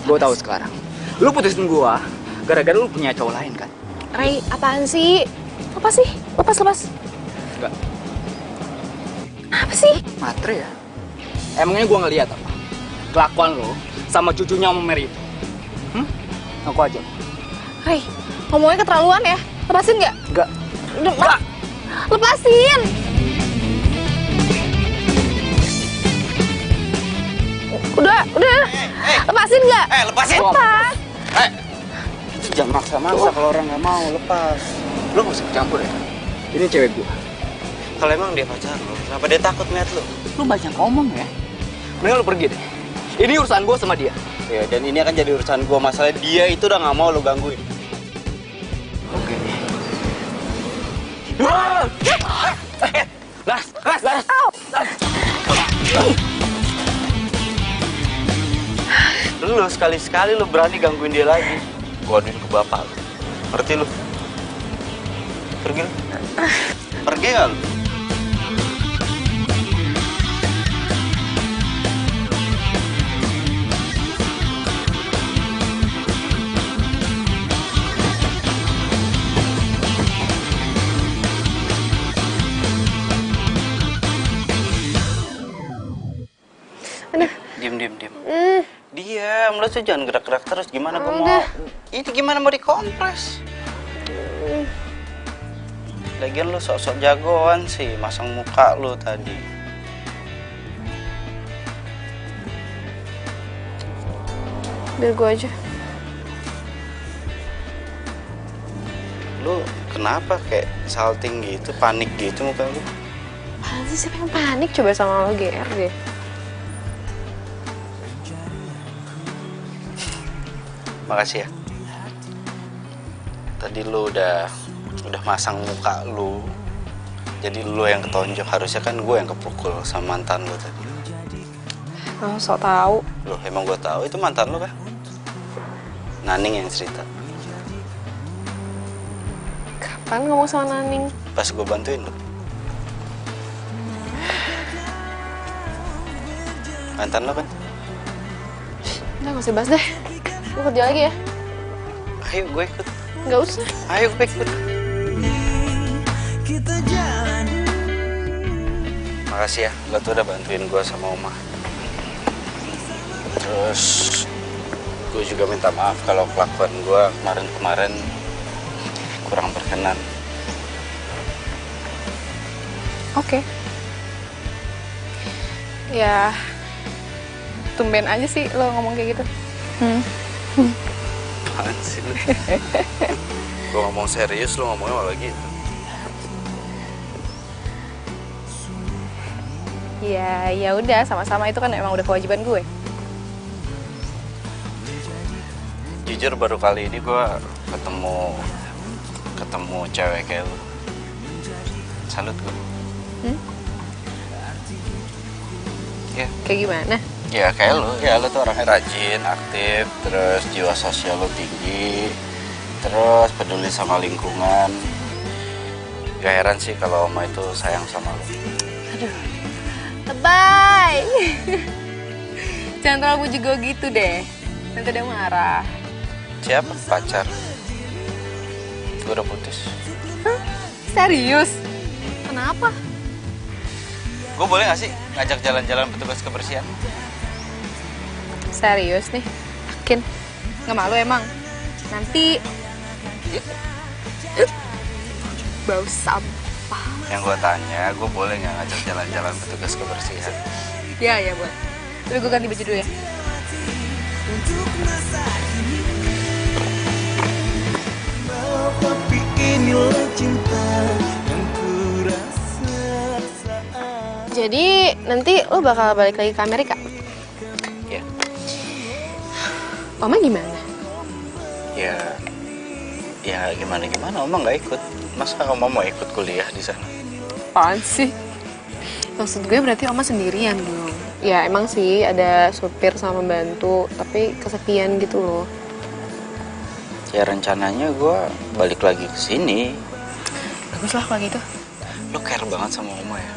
Gue tahu sekarang. Lu putusin gua gara-gara lu punya cowok lain kan? Ray, apaan sih? Apa sih? Lepas. Enggak. Apa sih? Matre ya? Emangnya gua ngeliat apa? Kelakuan lo sama cucunya Om Mary itu. Aku aja. Ray, ngomongnya keterlaluan ya. Lepasin nggak? Enggak. Udah, lepasin! Udah. Lepasin nggak? Lepasin. Lepas. Itu jangan maksa-maksa kalau orang nggak mau lepas. Lu nggak usah campur ya. Ini cewek gua. Kalau emang dia pacar lo, kenapa dia takut ngeliat lo? Lu banyak ngomong ya. Mending lu pergi deh. Ini urusan gua sama dia. Ya, dan ini akan jadi urusan gua. Masalah dia itu udah nggak mau lo gangguin. Oke. Las. Lu sekali-sekali lu berani gangguin dia lagi, gua aduin ke bapak lu. Ngerti lu? Pergi lu. Pergi nggak lu? Diam. Diam, lu tuh jangan gerak-gerak terus. Gimana gua mau? Ini gimana mau dikompres? Lagian lu sok-sok jagoan sih, masang muka lu tadi. Biar gue aja. Lu kenapa kayak salting gitu, panik gitu muka lu? Apaan sih, siapa yang panik coba sama lo, GR deh. Makasih ya. Tadi lu udah masang muka lu. Jadi lu yang ketonjok, harusnya kan gue yang kepukul sama mantan lu tadi. Oh, sok tahu. Loh, emang gue tahu itu mantan lu kan? Naning yang cerita. Kapan ngomong sama Naning? Pas gue bantuin lu. Mantan lu kan? Udah, gak usah bahas deh. Gue kerja lagi ya. Ayo gue ikut. Gak usah. Ayo gue ikut. Makasih ya, lo tuh udah bantuin gue sama Oma. Terus gue juga minta maaf kalau kelakuan gue kemarin kurang berkenan. Oke. Ya, tumben aja sih lo ngomong kayak gitu. Apaan sih lu? Gue ngomong serius, lo ngomongnya malah gitu. Ya udah, sama-sama, itu kan emang udah kewajiban gue. Jujur baru kali ini gue ketemu cewek kayak lu. Salut gue. Ya. Kayak gimana? Ya kayak lu, ya lu tuh orangnya rajin, aktif, terus jiwa sosial lu tinggi, terus peduli sama lingkungan. Gak heran sih kalau Oma itu sayang sama lu. Aduh, lebay. Jangan terlalu juga gitu deh, nanti dia marah. Siapa? Pacar? Gue udah putus. Hah? Serius? Kenapa? Gue boleh gak sih ngajak jalan-jalan petugas kebersihan? Serius nih? Yakin? Nggak malu emang? Nanti bau sampah. Yang gue tanya, gue boleh gak ngajak jalan-jalan petugas kebersihan? Ya boleh. Tapi gue ganti baju dulu ya. Tapi inilah cinta yang ku rasa saat. Jadi nanti lo bakal balik lagi ke Amerika? Iya. Oma gimana? Ya gimana? Oma nggak ikut. Masa Oma mau ikut kuliah di sana? Apaan sih? Maksud gue berarti Oma sendirian dong. Ya emang sih ada supir sama pembantu, tapi kesepian gitu loh. Ya rencananya gue balik lagi ke sini. Bagus lah kalau gitu. Lo care banget sama Oma ya?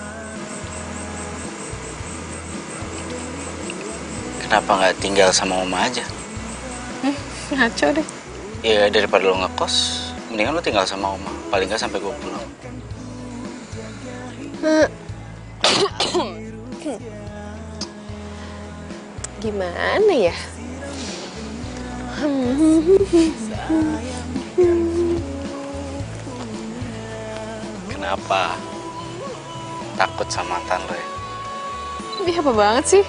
Kenapa nggak tinggal sama Oma aja? Ngaco deh. Ya daripada lo ngekos, mendingan lo tinggal sama Oma. Paling nggak sampai gue pulang. Gimana ya? Kenapa? Takut sama mantan lo ya? Ini apa banget sih?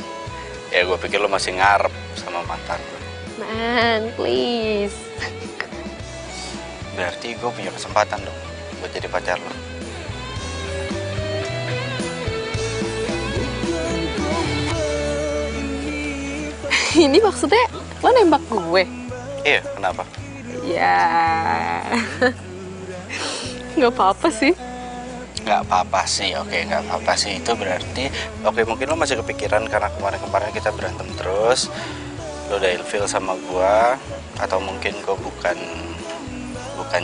Ya gue pikir lo masih ngarep sama mantan lo. Man, please. Berarti gue punya kesempatan dong buat jadi pacar lo. Ini maksudnya lo nembak gue? Iya, kenapa? Ya, nggak apa-apa sih. Nggak apa-apa sih, oke, nggak apa-apa sih. Itu berarti, oke, mungkin lo masih kepikiran karena kemarin-kemarin kita berantem terus. Lo udah ilfil sama gua, atau mungkin gua bukan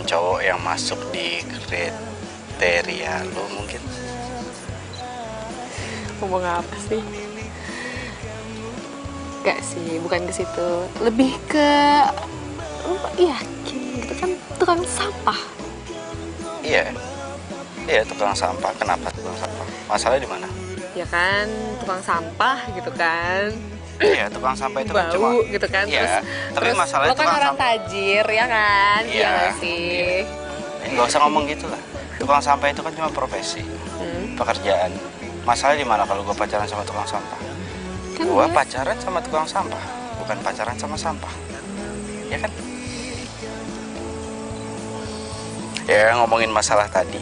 cowok yang masuk di kriteria lo mungkin. Ngomong apa sih? Gak sih, bukan ke situ. Lebih ke lo yakin gitu kan tukang sampah. Iya, tukang sampah. Kenapa tukang sampah? Masalahnya di mana? Ya kan, tukang sampah gitu kan. Iya, tukang sampah itu kan cuma bau gitu kan. Iya, tapi terus masalahnya lo kan tukang orang sampah. tajir ya kan? Iya gak sih? Nggak usah ngomong gitu lah. Tukang sampah itu kan cuma profesi, pekerjaan. Masalahnya di mana kalau gue pacaran sama tukang sampah? Kan Gue pacaran sama tukang sampah, bukan pacaran sama sampah. Ya kan? Ya ngomongin masalah tadi,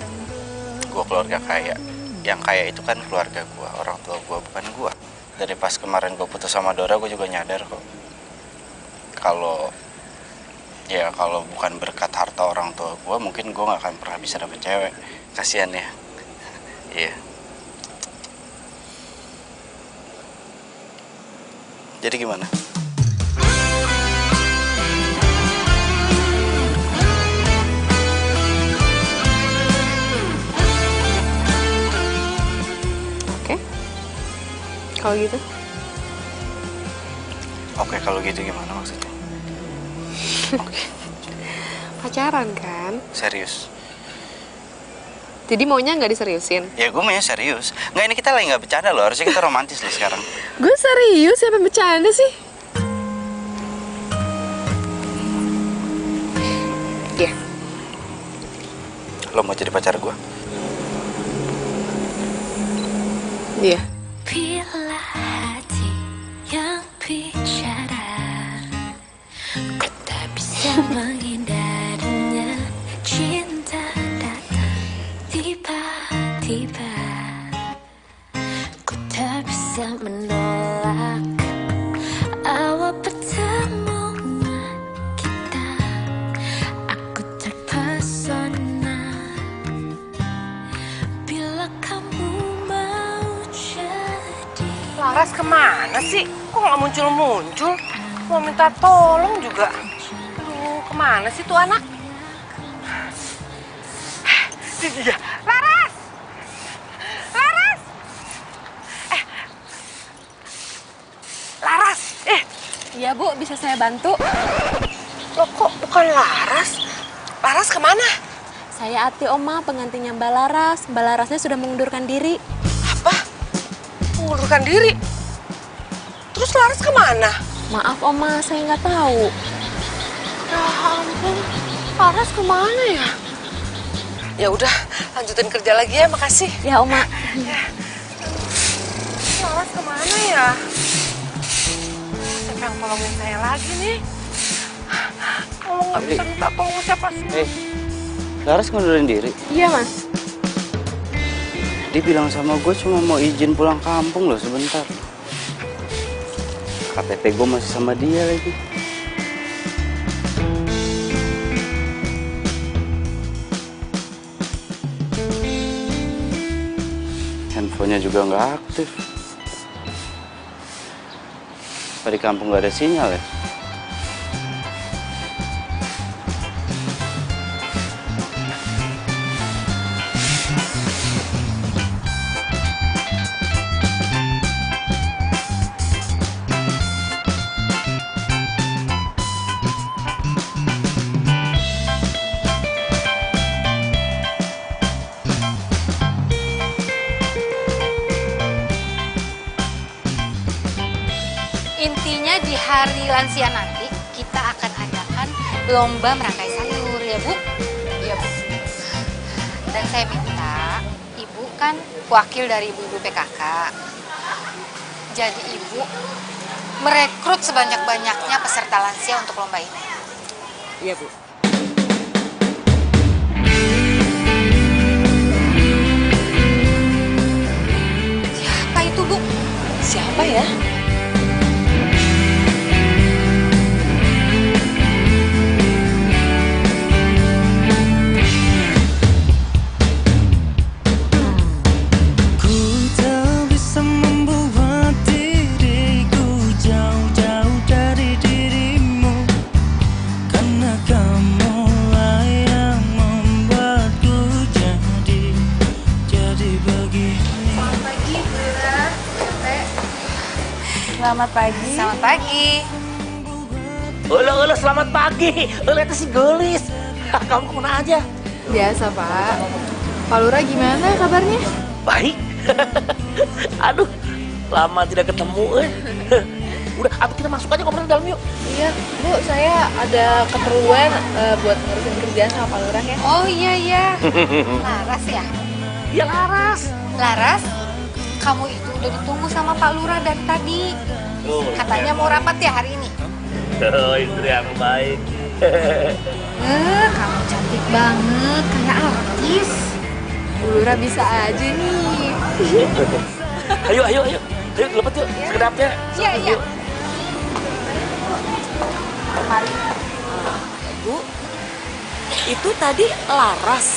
gue keluarga kaya. Yang kaya itu kan keluarga gue, orang tua gue, bukan gue. Dari pas kemarin gue putus sama Dora, gue juga nyadar kok. Kalau bukan berkat harta orang tua gue, mungkin gue gak akan pernah bisa dapet cewek. Kasian ya. Iya. Jadi gimana? Oke. Kalau gitu? Oke, kalau gitu gimana maksudnya? Pacaran kan? Serius? Jadi maunya nggak diseriusin? Ya gue maunya serius. Nggak, ini kita lagi nggak bercanda loh. Harusnya kita romantis loh sekarang. Gue serius, siapa yang bercanda sih? Iya. Lo mau jadi pacar gue? Iya. Bila hati yang bicara, ku tak bisa menghindarinya. Cinta datang tiba-tiba, ku tak bisa menolak awal pertemuan kita. Aku terpesona bila kamu mau jadi. Laras kemana sih? Kok nggak muncul-muncul? Mau minta tolong juga. Aduh, kemana sih tuh anak? Iya, Laras! Laras! Laras! Iya Bu, bisa saya bantu? Loh kok bukan Laras? Laras kemana? Saya Ati Oma, pengantinnya Mbak Laras. Mbak Larasnya sudah mengundurkan diri. Apa? Mengundurkan diri? Terus Laras kemana? Maaf Oma, saya nggak tahu. Ya ampun, Laras kemana ya? Ya udah, lanjutin kerja lagi ya, makasih. Ya Oma. Ya. Laras kemana ya? Siapa yang tolongin saya lagi nih? Kalau nggak bisa minta tolong siapa sih? Laras ngundurin diri? Iya Mas. Dia bilang sama gue cuma mau izin pulang kampung loh sebentar. KTP gue masih sama dia lagi. Handphonenya juga nggak aktif. Apa di kampung nggak ada sinyal ya? Intinya di hari lansia nanti kita akan adakan lomba merangkai sayur ya Bu? Iya Bu. Dan saya minta Ibu kan wakil dari ibu-ibu PKK. Jadi Ibu merekrut sebanyak-banyaknya peserta lansia untuk lomba ini. Iya Bu. Siapa itu Bu? Siapa ya? Selamat pagi. Selamat pagi. Olah, selamat pagi. Lihat si Gelis. Kamu kemana aja? Biasa, Pak. Pak Lurah gimana kabarnya? Baik. Aduh, lama tidak ketemu. Udah, apa kita masuk aja ngobrol dalam yuk. Iya, Bu, saya ada keperluan buat ngurusin kerjaan sama Pak Lurah ya. Oh iya. Laras ya? Iya Laras. Laras, kamu itu udah ditunggu sama Pak Lurah dari tadi. Katanya mau rapat ya hari ini. Oh, istri yang baik. Kamu cantik banget, kayak artis. Bu Lurah bisa aja nih. Ayo, lepet yuk, sekedapnya. Iya. Mari. Bu, itu tadi Laras.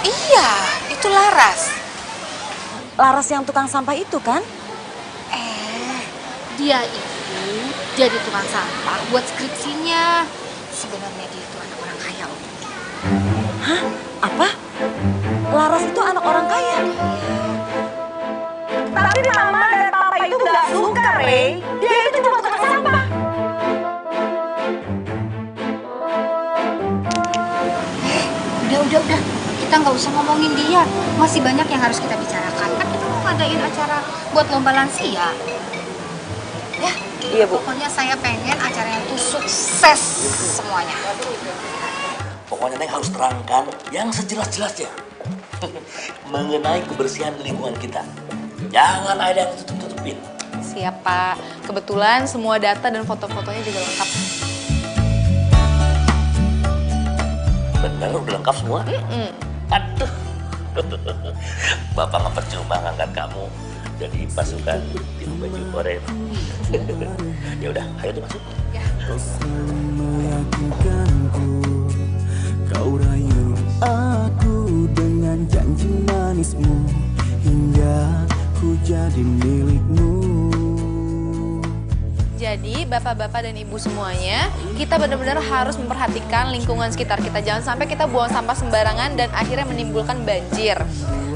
Iya, itu Laras. Laras yang tukang sampah itu kan? Dia itu jadi tukang sampah buat skripsinya. Sebenarnya dia itu anak orang kaya. Hah? Apa? Laras itu anak orang kaya? Tapi mama dan papa itu nggak suka, Rey. Dia itu cuma tukang sampah. Udah. Kita nggak usah ngomongin dia. Masih banyak yang harus kita bicarakan. Kan kita mau ngadain acara buat lomba lansia. Ya, iya Bu. Pokoknya saya pengen acaranya itu sukses semuanya. Pokoknya Neng harus terangkan yang sejelas-jelasnya mengenai kebersihan lingkungan kita. Jangan ada yang tutup-tutupin. Siap Pak. Kebetulan semua data dan foto-fotonya juga lengkap. Bener, udah lengkap semua? Aduh. Bapak nggak percuma ngangkat kamu jadi pasukan tim baju oren. Ya udah, ayo tuh masuk. Ya. Kau rayu aku dengan janji manismu hingga ku jadi milikmu. Jadi bapak-bapak dan ibu semuanya, kita benar-benar harus memperhatikan lingkungan sekitar kita. Jangan sampai kita buang sampah sembarangan dan akhirnya menimbulkan banjir.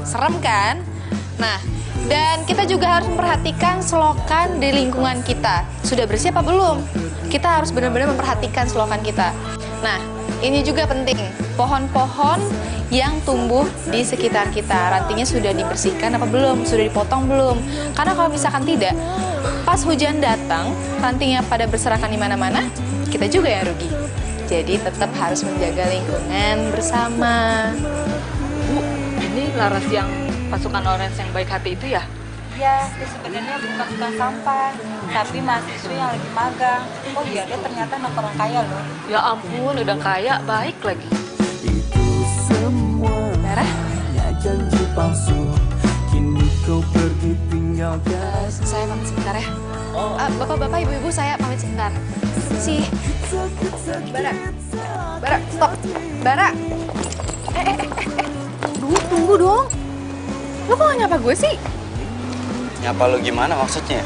Serem kan? Nah, dan kita juga harus memperhatikan selokan di lingkungan kita. Sudah bersih apa belum? Kita harus benar-benar memperhatikan selokan kita. Nah, ini juga penting. Pohon-pohon yang tumbuh di sekitar kita, rantingnya sudah dibersihkan apa belum? Sudah dipotong belum? Karena kalau misalkan tidak, pas hujan datang, rantingnya pada berserakan di mana-mana, kita juga yang rugi. Jadi tetap harus menjaga lingkungan bersama. Bu, ini Laras yang pasukan orange yang baik hati itu ya? Ya, dia sebenarnya bukan tukang sampah, tapi mahasiswa yang lagi magang. Oh iya, dia ternyata anak orang kaya loh. Ya ampun, udah kaya, baik lagi. Darah? Hanya janji palsu, kini kau pergi tinggalkan. Saya pamit sebentar ya. Bapak-bapak, ibu-ibu, saya pamit sebentar. Si Bara, stop. Bara. Tunggu dong. Lo kok gak nyapa gue sih? Nyapa lo gimana maksudnya?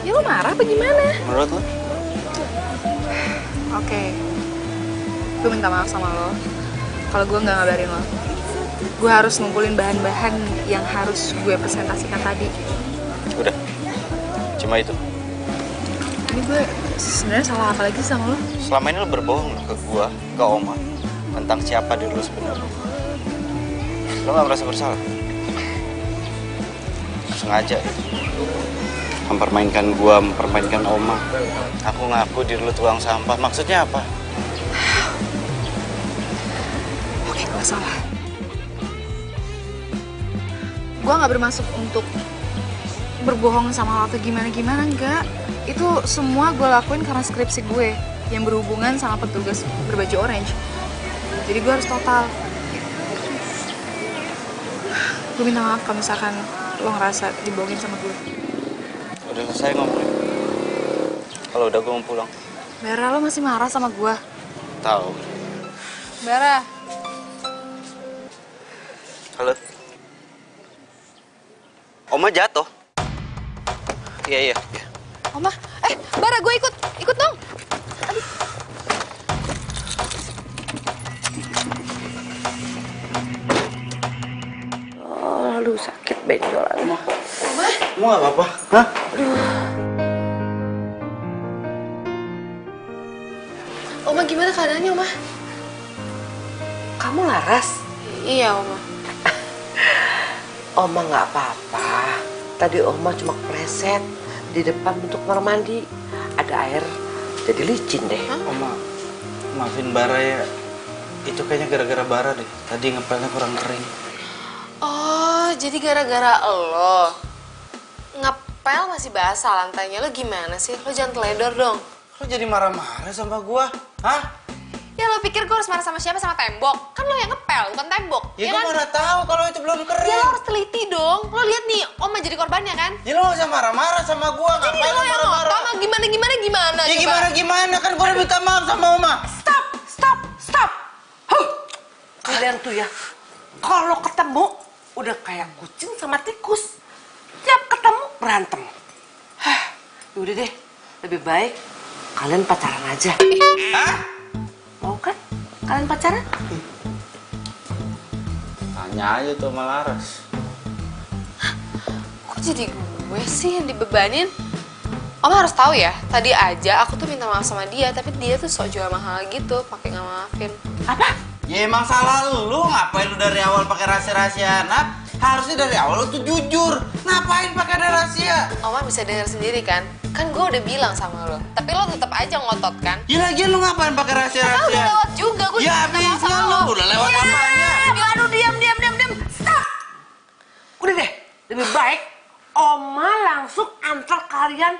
Ya lo marah apa gimana? Menurut lo? Oke. Gue minta maaf sama lo kalau gue nggak ngabarin lo. Gue harus ngumpulin bahan-bahan yang harus gue presentasikan tadi. Udah. Cuma itu. Ini gue sebenarnya salah apa lagi sama lo? Selama ini lo berbohong ke gua, ke Oma, tentang siapa diri lo sebenarnya. Lo nggak merasa bersalah? Sengaja mempermainkan gua, mempermainkan Oma. Aku ngaku diri lo tukang sampah. Maksudnya apa? Oke, gue salah. Gue nggak bermaksud untuk berbohong sama lo atau gimana-gimana, enggak. Itu semua gue lakuin karena skripsi gue yang berhubungan sama petugas berbaju orange. Jadi gue harus total. Gue minta maaf kalau misalkan lo ngerasa dibohongin sama gue. Udah selesai ngomongnya. Kalau udah gue mau pulang. Bara, lo masih marah sama gue? Tahu. Bara. Halo. Oma jatuh. Iya. Oma, Bara, gue ikut dong. Aduh. Oh, lu sakit benjolan. Oma gak apa-apa? Hah? Oma, gimana keadaannya, Oma? Kamu Laras? Iya, Oma. Oma nggak apa-apa. Tadi Oma cuma kepleset di depan untuk kamar mandi. Ada air, jadi licin deh. Oma, maafin Bara ya. Itu kayaknya gara-gara Bara deh. Tadi ngepelnya kurang kering. Oh, jadi gara-gara lo ngepel masih basah lantainya. Lo gimana sih? Lo jangan teledor dong. Lo jadi marah-marah sama gua? Hah? Ya lo pikir gue harus marah sama siapa? Sama tembok? Kan lo yang ngepel, bukan tembok. Ya, kan? gue mana tahu kalau itu belum kering. Ya lo harus teliti dong. Lo lihat nih, Oma jadi korbannya kan? Ya lo gak usah marah-marah sama gua. Jadi Ngapain lo yang marah-marah? ngotong, gimana? Ya gimana? Kan gue udah minta maaf sama Oma. Stop. Kalian tuh ya, kalau ketemu udah kayak kucing sama tikus. Tiap ketemu berantem. Udah deh, lebih baik kalian pacaran aja. Hah? Mau kan? Kalian pacaran? Tanya aja tuh sama Laras. Kok jadi gue sih yang dibebanin? Oma harus tahu ya, tadi aja aku tuh minta maaf sama dia, tapi dia tuh sok jual mahal gitu, pakai nggak maafin. Apa? Ya emang salah lu. Ngapain lu dari awal pakai rahasia-rahasiaan? Harusnya dari awal lu tuh jujur. Ngapain pakai ada rahasia? Oma bisa dengar sendiri kan? Kan gue udah bilang sama lo, tapi lo tetap aja ngotot kan? Ya lagian lu ngapain pakai rahasia-rahasiaan? Udah lewat juga, gue ya habisnya lu udah lewat apanya? Aduh, diam. Stop. Udah deh, lebih baik Oma langsung antar kalian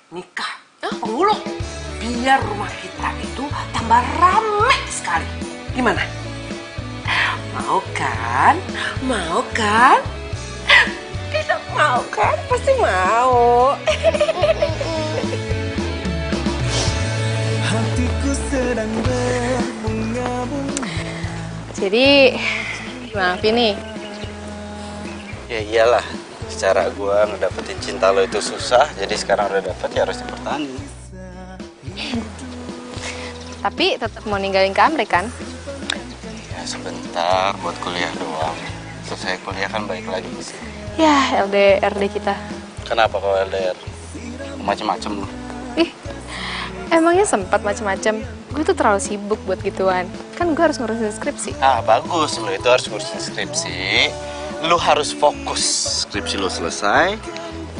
nikah. Penghulu. Biar rumah kita itu tambah rame sekali. Gimana? Mau kan? Tidak mau kan? Pasti mau. Hatiku sedang berbunga-bunga. Jadi, gimana Vini? Ya iyalah. Secara gua ngedapetin cinta lo itu susah, jadi sekarang udah dapet ya harus dipertahankan. Tapi tetap mau ninggalin ke Amerika kan? Ya sebentar buat kuliah doang. Selesai kuliah kan balik lagi ke sini. Ya, LDR deh kita. Kenapa kalau LDR? Macem-macem lo. Ih, emangnya sempat macem-macem? gue tuh terlalu sibuk buat gituan. Kan gue harus ngurusin skripsi. Ah, bagus. Lo itu harus ngurusin skripsi. Lo harus fokus. Skripsi lo selesai.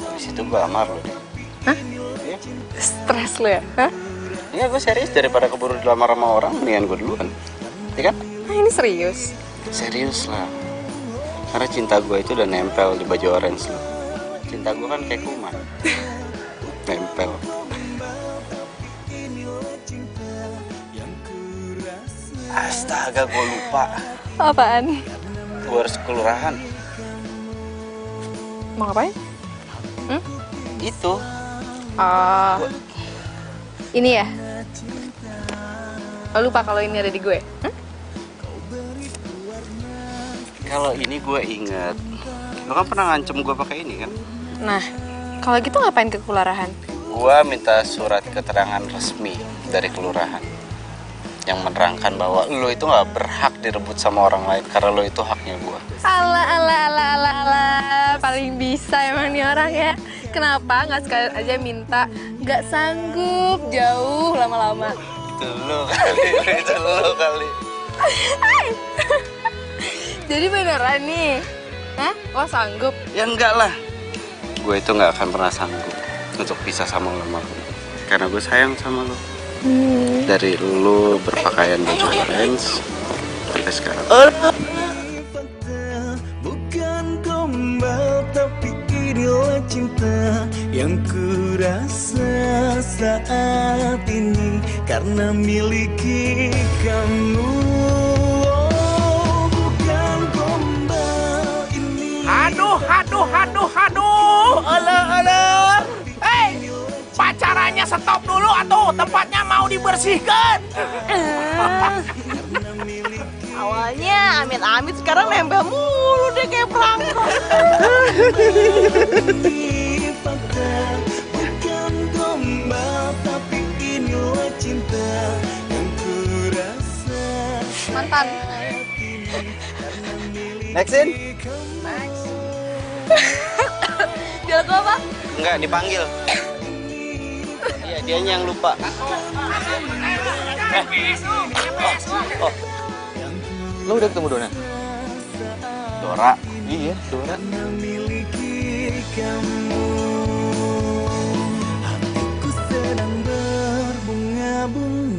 Habis itu gue lamar lo. Hah? Stres lo ya? Hah? Iya, gue serius. Daripada keburu dilamar sama orang, mendingan gue duluan. Ya kan? Nah, ini serius? Serius lah. Karena cinta gue itu udah nempel di baju orange lo. Cinta gue kan kayak kuman. Nempel. Astaga, gue lupa. Apaan? Gue harus ke kelurahan. Mau ngapain? Itu. Oh. Ini ya? Lo lupa kalau ini ada di gue? Kalau ini gue inget. Lo kan pernah ngancem gue pakai ini kan? Nah, kalau gitu ngapain ke kelurahan? Gue minta surat keterangan resmi dari kelurahan yang menerangkan bahwa lo itu nggak berhak direbut sama orang lain karena lo itu haknya gue. Alah, paling bisa emang nih orang ya. Kenapa nggak sekalian aja minta nggak sanggup jauh lama-lama? Itu lo kali. Jadi beneran nih? Hah? Lo sanggup? Ya enggak lah. Gue itu nggak akan pernah sanggup untuk pisah sama lo, karena gue sayang sama lo. Dari lo berpakaian baju orange sampai sekarang. Bukan gombal tapi inilah cinta yang ku rasa saat ini karena miliki kamu. Oh, bukan gombal ini. Aduh. Hei, pacarannya stop dulu atuh, tempatnya mau dibersihkan. Awalnya amit-amit, sekarang nempel mulu deh kayak perangkap. Bukan gombal tapi inilah cinta yang ku rasa. Mantan. Nextin? Dia tuh apa? Enggak, dipanggil. Iya, dianya yang lupa. Lo udah ketemu Dona? Dora? Iya, Dora. Memiliki kamu, hatiku sedang berbunga-bunga.